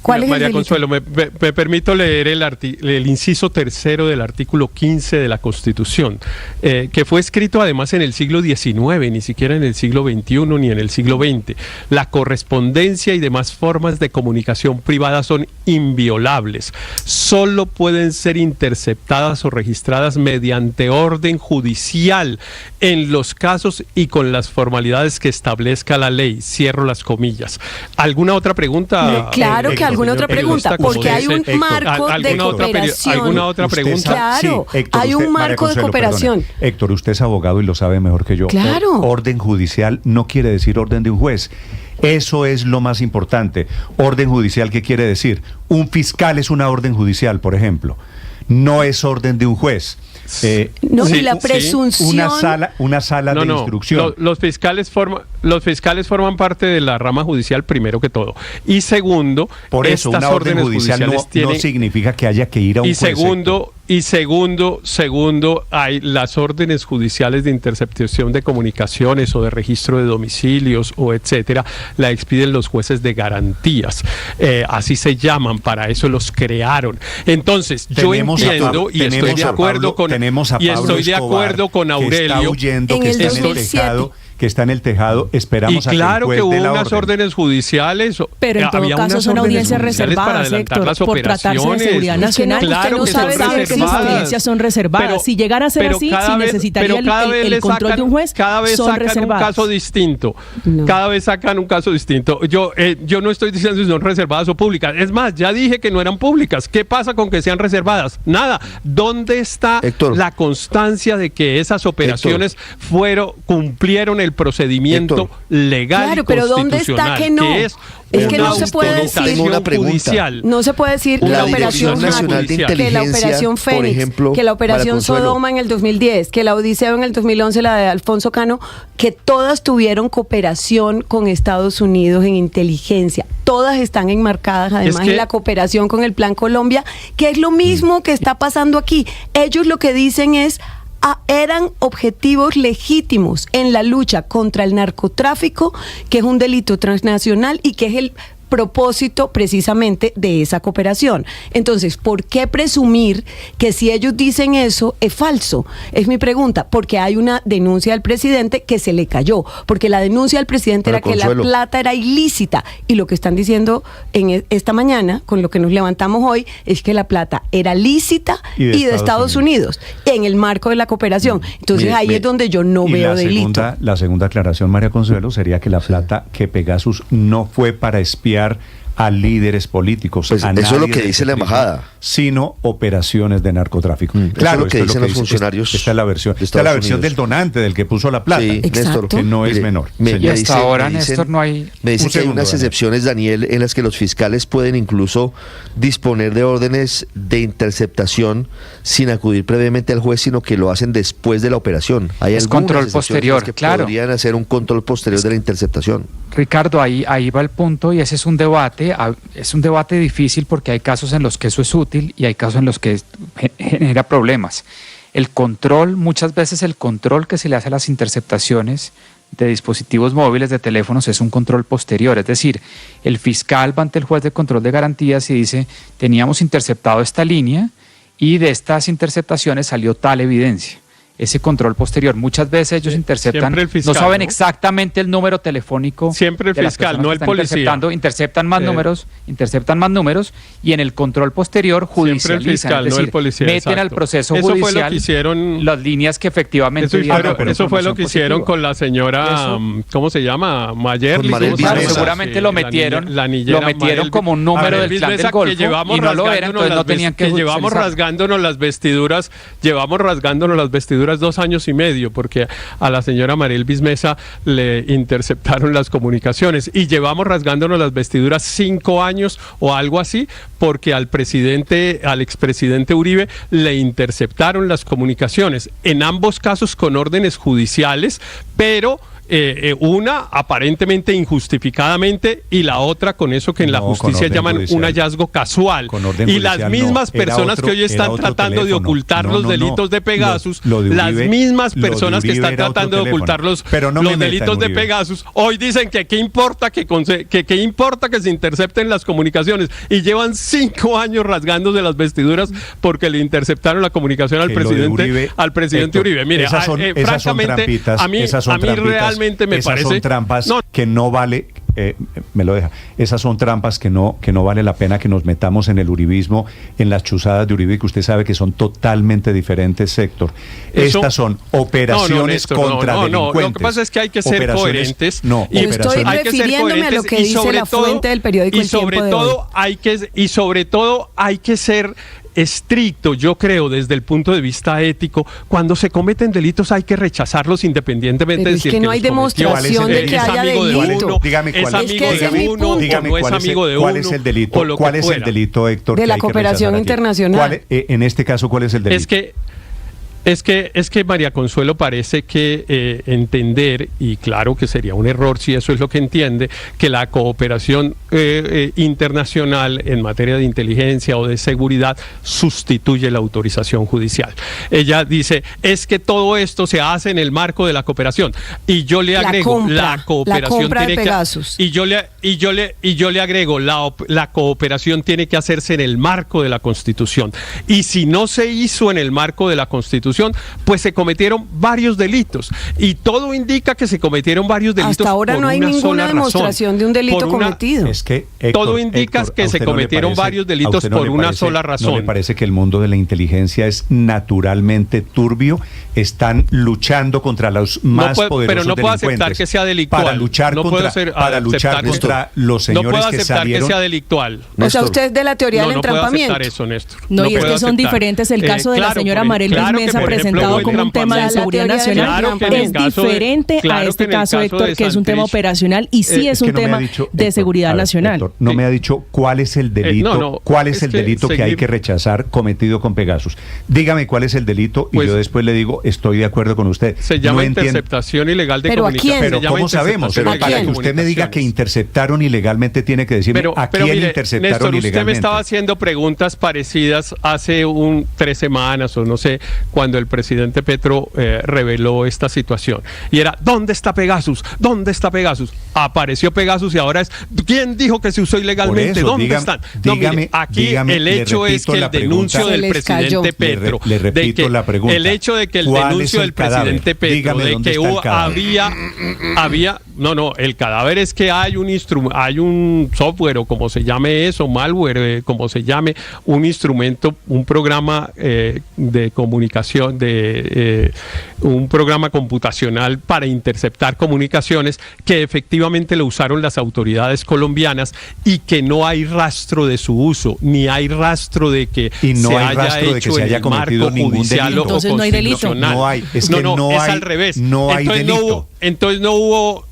María Consuelo, me permito leer el inciso tercero del artículo 15 de la Constitución, que fue escrito además en el siglo XIX, ni siquiera en el siglo XXI ni en el siglo XX. La correspondencia y demás formas de comunicación privada son inviolables. Solo pueden ser interceptadas o registradas mediante orden judicial en los casos y con las formalidades que establezca la ley. Cierro las comillas. ¿Alguna otra pregunta? Claro que ¿alguna otra pregunta? Porque hay un marco de cooperación. ¿Alguna otra pregunta? Claro, sí, Héctor, hay un marco de cooperación. Perdone. Héctor, usted es abogado y lo sabe mejor que yo. Claro. Orden judicial no quiere decir orden de un juez. Eso es lo más importante. Orden judicial, ¿qué quiere decir? Un fiscal es una orden judicial, por ejemplo. No es orden de un juez. Y la presunción... Una sala de instrucción. Los fiscales forman... los fiscales forman parte de la rama judicial primero que todo. Y segundo, por eso una orden judicial no significa que haya que ir a un juez. Y segundo, hay las órdenes judiciales de interceptación de comunicaciones o de registro de domicilios o etcétera, la expiden los jueces de garantías. Así se llaman, para eso los crearon. Entonces, yo entiendo y estoy de acuerdo con Aurelio. Que está en el tejado, esperamos a que el juez que hubo de la unas órdenes judiciales, pero en todo caso son audiencias reservadas, Héctor, por tratarse de seguridad nacional. Claro, usted no sabe que esas audiencias son reservadas. Si llegara a ser así, si necesitaría el control de un juez, cada vez son sacan reservadas. un caso distinto. Cada vez sacan un caso distinto. Yo no estoy diciendo si son reservadas o públicas. Es más, ya dije que no eran públicas. ¿Qué pasa con que sean reservadas? Nada. ¿Dónde está la constancia de que esas operaciones cumplieron el procedimiento legal y pero ¿dónde está que no? Es que no se puede decir judicial. No se puede decir que la operación que la operación Fénix, ejemplo, que la operación Sodoma en el 2010, que la Odiseo en el 2011, la de Alfonso Cano, que todas tuvieron cooperación con Estados Unidos en inteligencia. Todas están enmarcadas además en la cooperación con el Plan Colombia, que es lo mismo que está pasando aquí. Ellos lo que dicen es eran objetivos legítimos en la lucha contra el narcotráfico, que es un delito transnacional y que es el propósito precisamente de esa cooperación. Entonces, ¿por qué presumir que si ellos dicen eso es falso? Es mi pregunta, porque hay una denuncia del presidente que se le cayó, porque la denuncia del presidente era que la plata era ilícita, y lo que están diciendo en esta mañana, con lo que nos levantamos hoy, es que la plata era lícita y de Estados Unidos, en el marco de la cooperación. Entonces ahí es donde yo no veo delito. La segunda aclaración, María Consuelo, sería que la plata que Pegasus no fue para espiar a líderes políticos. Pues eso es lo que dice la embajada. Sino operaciones de narcotráfico. Claro, que dicen los funcionarios. Esta es la versión del donante, del que puso la plata. Sí, Néstor, que no es menor. Y hasta ahora, Néstor, no hay... Me dice que hay unas excepciones, Daniel, en las que los fiscales pueden incluso disponer de órdenes de interceptación sin acudir previamente al juez, sino que lo hacen después de la operación. Hay es control posterior, que claro. podrían hacer un control posterior de la interceptación. Ricardo, ahí va el punto, y ese es un debate difícil, porque hay casos en los que eso es útil y hay casos en los que genera problemas. El control, muchas veces el control que se le hace a las interceptaciones de dispositivos móviles, de teléfonos, es un control posterior, es decir, el fiscal va ante el juez de control de garantías y dice, teníamos interceptado esta línea y de estas interceptaciones salió tal evidencia. Ese control posterior, muchas veces ellos interceptan, fiscal, no saben exactamente el número telefónico. Siempre el fiscal, no el policía. Interceptan más números, y en el control posterior judicializan, el fiscal, es decir, no el policía, meten al proceso judicial. Eso fue lo que hicieron, las líneas que efectivamente eso fue lo que hicieron con la señora, ¿cómo se llama? Mayerly. Seguramente lo metieron como un número del Clan del Golfo y no lo era, entonces no tenían que llevamos rasgándonos las vestiduras 2 años y medio, porque a la señora Marielvis Mesa le interceptaron las comunicaciones, y llevamos rasgándonos las vestiduras 5 años o algo así, porque al expresidente Uribe le interceptaron las comunicaciones, en ambos casos con órdenes judiciales, pero una aparentemente injustificadamente, y la otra con eso que en la justicia llaman judicial, un hallazgo casual. Y las mismas personas que hoy están tratando de ocultar los delitos de Pegasus, las mismas personas que están tratando de ocultar los delitos de Pegasus, hoy dicen que qué importa que se intercepten las comunicaciones, y llevan 5 años rasgándose las vestiduras porque le interceptaron la comunicación al presidente Uribe. Mire, francamente, a mí realmente me parece... Son trampas que no vale... me lo deja. Esas son trampas que no vale la pena que nos metamos en el uribismo, en las chuzadas de Uribe, que usted sabe que son totalmente diferentes, Héctor. Estas son operaciones contra delincuentes. Lo que pasa es que hay que ser coherentes. Estoy refiriéndome a lo que dice la fuente del periódico El Tiempo de hoy. Y sobre todo hay que ser estricto, yo creo, desde el punto de vista ético. Cuando se cometen delitos hay que rechazarlos independientemente de decir que no hay demostración de que haya delito. Dígame cuál es el delito. ¿Cuál es el delito, Héctor? De la cooperación internacional. En este caso, ¿cuál es el delito? Es que Es que María Consuelo parece que entender, y claro que sería un error si eso es lo que entiende, que la cooperación internacional en materia de inteligencia o de seguridad sustituye la autorización judicial. Ella dice, es que todo esto se hace en el marco de la cooperación. Y yo le agrego, la cooperación tiene que... Y yo le agrego, la cooperación tiene que hacerse en el marco de la Constitución. Y si no se hizo en el marco de la Constitución, pues se cometieron varios delitos y todo indica que se cometieron varios delitos. Hasta ahora no hay ninguna demostración de un delito cometido. Es que todo indica que se cometieron varios delitos por una sola razón. ¿No le parece que el mundo de la inteligencia es naturalmente turbio? Están luchando contra los más poderosos pero no puedo delincuentes. aceptar que sea delictual. Para luchar contra los señores no puedo aceptar que salieron. Que sea delictual. O sea, usted es de la teoría del entrampamiento. No puedo aceptar eso, Néstor. No, y es que son diferentes. El caso de la señora Marelis Mesa presentado como un tema de seguridad nacional es diferente a este caso, Héctor, que es un tema operacional y sí es un tema de seguridad nacional. Héctor, no me ha dicho cuál es el delito, que hay que rechazar cometido con Pegasus. Dígame cuál es el delito y yo después le digo, estoy de acuerdo con usted. Se llama interceptación ilegal de comunicación. Pero ¿cómo sabemos? Para que usted me diga que interceptaron ilegalmente, tiene que decirme a quién interceptaron Néstor, ilegalmente. Usted me estaba haciendo preguntas parecidas hace 3 semanas o no sé, cuando el presidente Petro reveló esta situación. Y era, ¿dónde está Pegasus? ¿Dónde está Pegasus? Apareció Pegasus y ahora es, ¿quién dijo que se usó ilegalmente? Eso, ¿Dónde están? No, mire, aquí el hecho es que el denuncio del presidente Petro, le repito la pregunta. El hecho de que el denuncio del presidente Petro, de que había, el cadáver es que hay un software o como se llame eso, malware, como se llame, un instrumento, un programa de comunicación, un programa computacional para interceptar comunicaciones que efectivamente lo usaron las autoridades colombianas y que no hay rastro de su uso, ni hay rastro de que se haya hecho en el marco judicial o entonces no hay delito. No hay, es al revés. No hay delito. Entonces no hubo,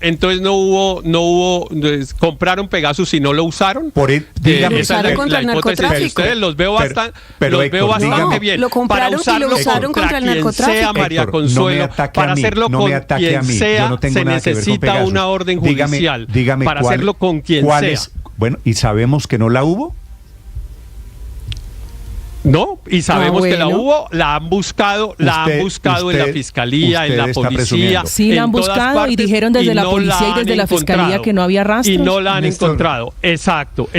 compraron Pegasus y no lo usaron. Lo usaron contra el narcotráfico. Ustedes los veo bastante bien. Lo compraron y lo usaron contra el narcotráfico. Sea María Consuelo, para hacerlo con quien sea, se necesita una orden judicial. Dígame para hacerlo con quien sea. Bueno, ¿y sabemos que no la hubo? No, y sabemos que la hubo, la han buscado en la fiscalía, en la policía. Sí, la han buscado y dijeron desde la policía y desde la fiscalía que no había rastros. Y no la han encontrado. Exacto.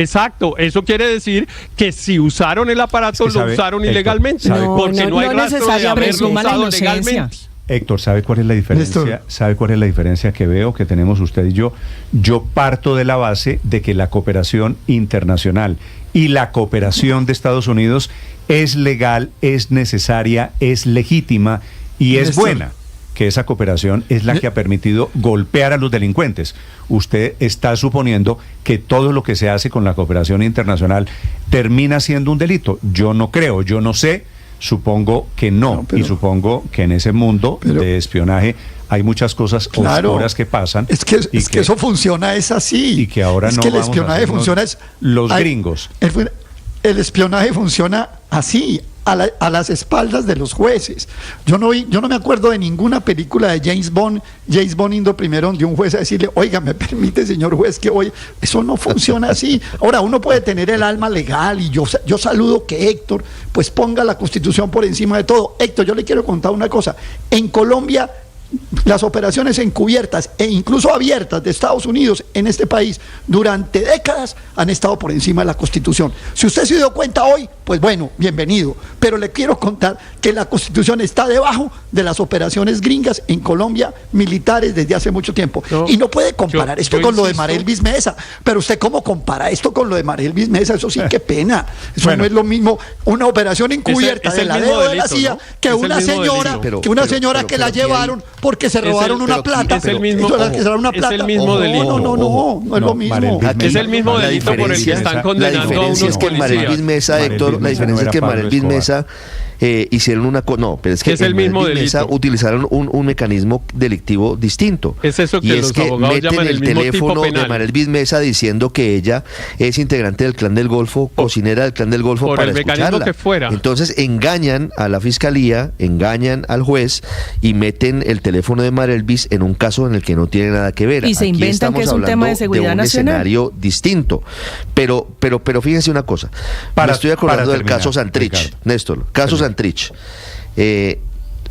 Eso quiere decir que si usaron el aparato, lo usaron ilegalmente. Porque no hay rastro de haberlo usado legalmente. Héctor, ¿sabe cuál es la diferencia? ¿Sabe cuál es la diferencia que veo que tenemos usted y yo? Yo parto de la base de que la cooperación internacional y la cooperación de Estados Unidos es legal, es necesaria, es legítima y es buena. Que esa cooperación es la que ha permitido golpear a los delincuentes. Usted está suponiendo que todo lo que se hace con la cooperación internacional termina siendo un delito. Yo no creo, yo no sé. Supongo que no, y supongo que en ese mundo de espionaje hay muchas cosas oscuras que pasan. Es que eso funciona, es así. Y que ahora el espionaje funciona gringos. El espionaje funciona así, a las espaldas de los jueces. Yo no me acuerdo de ninguna película de James Bond indo primero de un juez a decirle, oiga, me permite, señor juez, que hoy eso no funciona así. Ahora, uno puede tener el alma legal y yo saludo que Héctor pues ponga la Constitución por encima de todo. Héctor, yo le quiero contar una cosa. En Colombia, las operaciones encubiertas e incluso abiertas de Estados Unidos en este país durante décadas han estado por encima de la Constitución. Si usted se dio cuenta hoy, pues bueno, bienvenido. Pero le quiero contar que la Constitución está debajo de las operaciones gringas en Colombia, militares desde hace mucho tiempo. Y no puede comparar esto con lo de Marelis Mesa. Pero usted, ¿cómo compara esto con lo de Marelis Mesa? Eso sí, qué pena. Eso no es lo mismo una operación encubierta de la dedo de la CIA que una señora que la llevaron porque se robaron una plata. Es el mismo delito. No es lo mismo. Es el mismo delito por el que están condenando a unos policías. La diferencia es que Marelis Mesa, Héctor, la diferencia es que Marelis Mesa hicieron una cosa. No, pero es que es el mismo delito. Mesa utilizaron un mecanismo delictivo distinto. Es eso que los abogados llaman el mismo teléfono de Marelvis Mesa diciendo que ella es integrante del Clan del Golfo, cocinera del Clan del Golfo, por para el escucharla. mecanismo que fuera. Entonces engañan a la fiscalía, engañan al juez y meten el teléfono de Marelvis en un caso en el que no tiene nada que ver. Y se inventan que es un tema de seguridad nacional. Escenario distinto. Pero fíjense una cosa. Me estoy acordando del caso Santrich, Ricardo. Néstor, caso Santrich.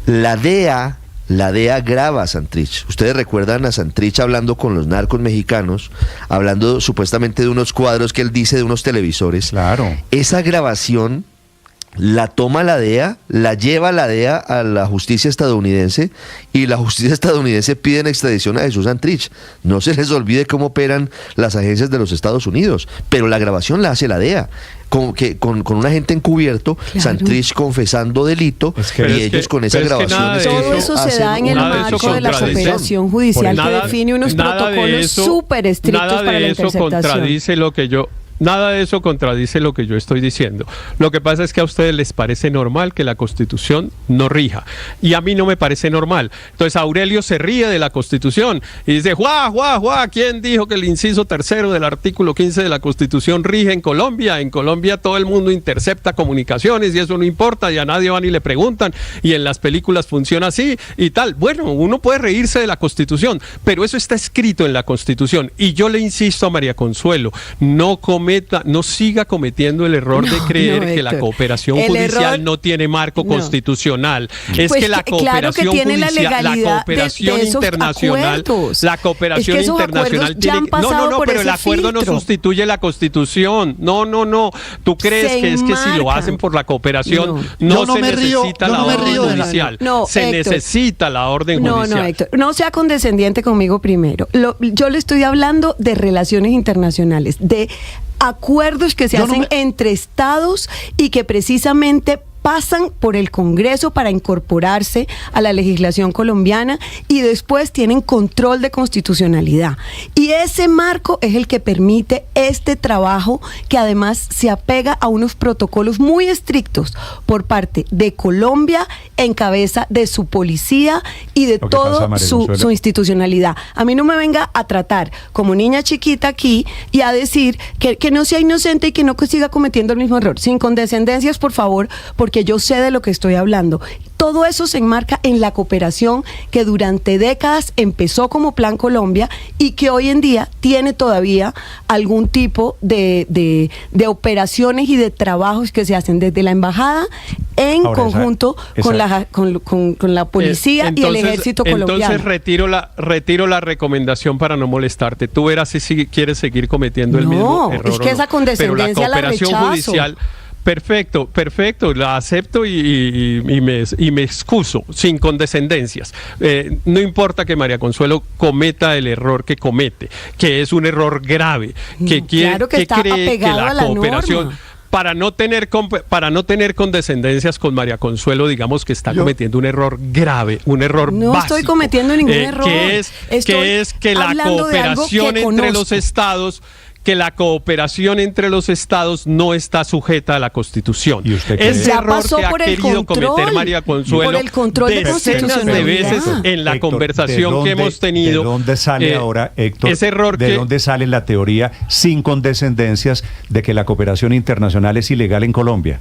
La DEA graba a Santrich. Ustedes recuerdan a Santrich hablando con los narcos mexicanos, hablando supuestamente de unos cuadros que él dice de unos televisores. Claro. Esa grabación la toma la DEA, la lleva la DEA a la justicia estadounidense y la justicia estadounidense pide en extradición a Jesús Santrich. No se les olvide cómo operan las agencias de los Estados Unidos, pero la grabación la hace la DEA. Con un agente encubierto, claro. Santrich confesando delito, y ellos con esa grabación. Todo eso se da en el marco de la cooperación judicial que define unos protocolos súper estrictos para la interceptación. Nada de eso contradice lo que yo estoy diciendo. Lo que pasa es que a ustedes les parece normal que la Constitución no rija. Y a mí no me parece normal. Entonces Aurelio se ríe de la Constitución y dice, ¿quién dijo que el inciso 3 del artículo 15 de la Constitución rige en Colombia? En Colombia todo el mundo intercepta comunicaciones y eso no importa y a nadie van y le preguntan y en las películas funciona así y tal. Bueno, uno puede reírse de la Constitución, pero eso está escrito en la Constitución. Y yo le insisto a María Consuelo, no siga cometiendo el error de creer que la cooperación judicial no tiene marco constitucional. Es pues que la cooperación judicial, la cooperación internacional, la cooperación internacional tiene pero el acuerdo no sustituye la Constitución. No. ¿Tú crees que es que si lo hacen por la cooperación no se necesita la orden judicial? Se necesita la orden judicial. No, Héctor, no sea condescendiente conmigo primero. Yo le estoy hablando de relaciones internacionales, de acuerdos que se hacen entre estados y que precisamente pasan por el Congreso para incorporarse a la legislación colombiana y después tienen control de constitucionalidad. Y ese marco es el que permite este trabajo que además se apega a unos protocolos muy estrictos por parte de Colombia en cabeza de su policía y de toda su institucionalidad. A mí no me venga a tratar como niña chiquita aquí y a decir que no sea inocente y que no siga cometiendo el mismo error. Sin condescendencias, por favor, porque yo sé de lo que estoy hablando. Todo eso se enmarca en la cooperación que durante décadas empezó como Plan Colombia y que hoy en día tiene todavía algún tipo de operaciones y de trabajos que se hacen desde la embajada en conjunto con la policía y el ejército colombiano. Entonces retiro la recomendación para no molestarte. Tú verás si quieres seguir cometiendo el mismo error. Es que esa condescendencia la rechazo. Judicial, perfecto, la acepto y me excuso, sin condescendencias. No importa que María Consuelo cometa el error que comete, que es un error grave, que cree que la cooperación... Norma. Para no tener condescendencias con María Consuelo, digamos que está cometiendo un error grave, un error básico. No estoy cometiendo ningún error. Que es que la cooperación entre los estados... que la cooperación entre los estados no está sujeta a la Constitución. Ese error que ha querido cometer María Consuelo decenas de veces en la conversación que hemos tenido. ¿De dónde sale ahora, Héctor? Ese error ¿de dónde sale la teoría sin condescendencias de que la cooperación internacional es ilegal en Colombia?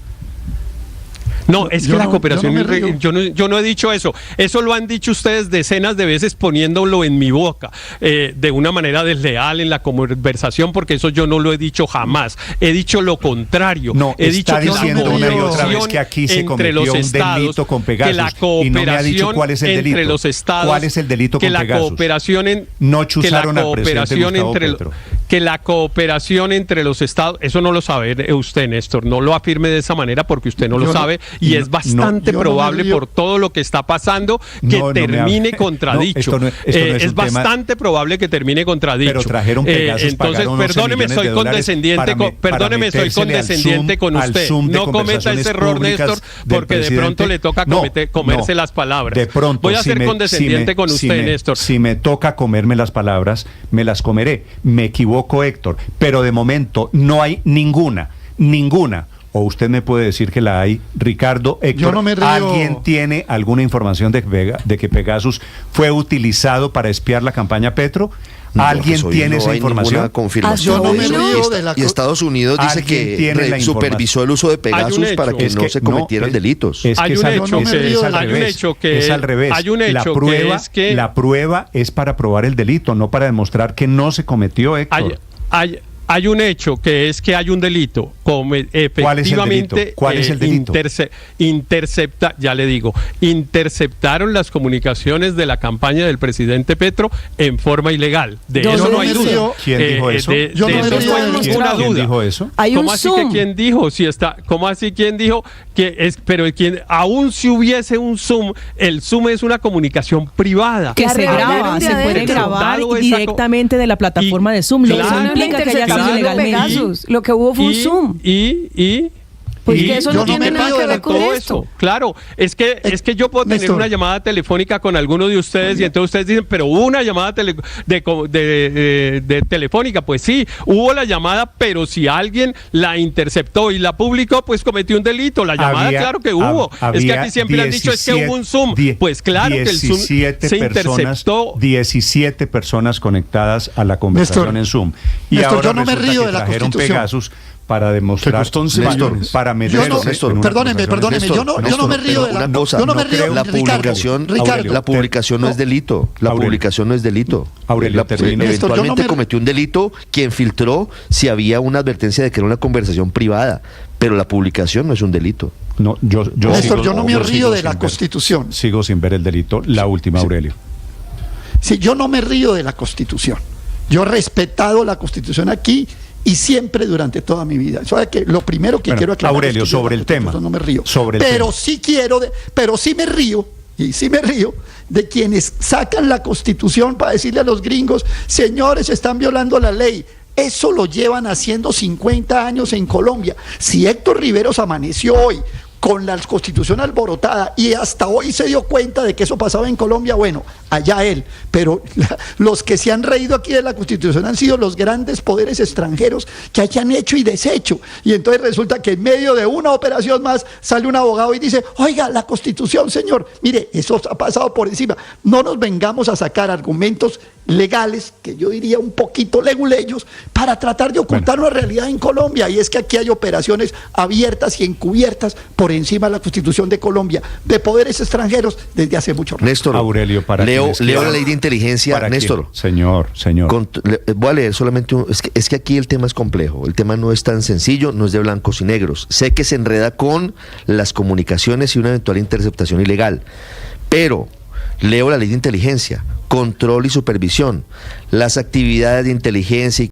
No, es que la cooperación, yo no he dicho eso. Eso lo han dicho ustedes decenas de veces poniéndolo en mi boca, de una manera desleal en la conversación, porque eso yo no lo he dicho jamás. He dicho lo contrario. No, he dicho que diciendo una y otra vez que aquí se cometió un delito con Pegasus, que la cooperación y no me ha dicho cuál es el delito. Entre los estados, ¿cuál es el delito con Pegasus? No chuzaron al presidente Gustavo Petro. Que la cooperación entre los estados, eso no lo sabe usted, Néstor, no lo afirme de esa manera porque usted no lo sabe. Y es bastante probable por todo lo que está pasando que termine contradicho. Es bastante probable que termine contradicho. Pero trajeron Pegasus, entonces, perdóneme, soy condescendiente con usted. No cometa ese error, Néstor, porque de pronto le toca comerse las palabras. De pronto, voy a ser condescendiente con usted, Néstor. Si me toca comerme las palabras, me las comeré. Me equivoco, Héctor, pero de momento no hay ninguna o usted me puede decir que la hay. Ricardo, Héctor, yo no me río. ¿Alguien tiene alguna información de que Pegasus fue utilizado para espiar la campaña Petro? ¿Alguien tiene esa información? Confirmación. Yo no me río y Estados Unidos dice que supervisó el uso de Pegasus para que no se cometieran delitos. Hay un hecho que es al revés. La prueba es para probar el delito, no para demostrar que no se cometió, Héctor. Hay un hecho que es que hay un delito. Efectivamente, ¿Cuál es el delito? Interceptaron las comunicaciones de la campaña del presidente Petro en forma ilegal. De eso no hay duda. ¿Quién dijo eso? Yo no hay ninguna duda. ¿Quién dijo eso? ¿Cómo así que quién dijo? ¿Cómo así quién dijo que es? Pero aún si hubiese un Zoom, el Zoom es una comunicación privada. Que se graba, se puede grabar directamente de la plataforma de Zoom. Eso no implica que haya sido legalmente. Pegasus, lo que hubo fue un Zoom. Pues que eso no tiene nada que ver con esto. Claro, es que yo puedo tener una llamada telefónica con alguno de ustedes y entonces ustedes dicen, pero hubo una llamada de telefónica. Pues sí, hubo la llamada, pero si alguien la interceptó y la publicó, pues cometió un delito. La llamada, claro que hubo. Es que aquí siempre han dicho, es que hubo un Zoom. Pues claro que el Zoom se interceptó. 17 personas conectadas a la conversación en Zoom. Y Néstor, ahora yo no me río de la trajeron Constitución. Pegasus para demostrar para medir. Perdóneme, yo no me río de la cosa. Yo no me río. La publicación no es delito. La publicación no es delito. Eventualmente cometió un delito quien filtró si había una advertencia de que era una conversación privada, pero la publicación no es un delito. No, yo no me río de la Constitución. Sigo sin ver el delito. La última, Aurelio. Sí, yo no me río de la Constitución. Yo he respetado la Constitución aquí y siempre durante toda mi vida. ¿Sabe que lo primero que quiero aclarar, Aurelio, es que sobre el tema. No me río. Pero sí me río de quienes sacan la Constitución para decirle a los gringos, señores, están violando la ley. Eso lo llevan haciendo 50 años en Colombia. Si Héctor Riveros amaneció hoy con la Constitución alborotada y hasta hoy se dio cuenta de que eso pasaba en Colombia, bueno, allá él, pero los que se han reído aquí de la Constitución han sido los grandes poderes extranjeros que hayan hecho y deshecho, y entonces resulta que en medio de una operación más sale un abogado y dice, oiga, la Constitución, señor, mire, eso ha pasado por encima, no nos vengamos a sacar argumentos legales, que yo diría un poquito leguleyos, para tratar de ocultar una realidad en Colombia, y es que aquí hay operaciones abiertas y encubiertas por encima de la Constitución de Colombia, de poderes extranjeros desde hace mucho rato. Néstor, Aurelio, leo la ley de inteligencia, Néstor. Señor. Voy a leer solamente es que aquí el tema es complejo, el tema no es tan sencillo, no es de blancos y negros. Sé que se enreda con las comunicaciones y una eventual interceptación ilegal, pero leo la ley de inteligencia, control y supervisión. Las actividades de inteligencia y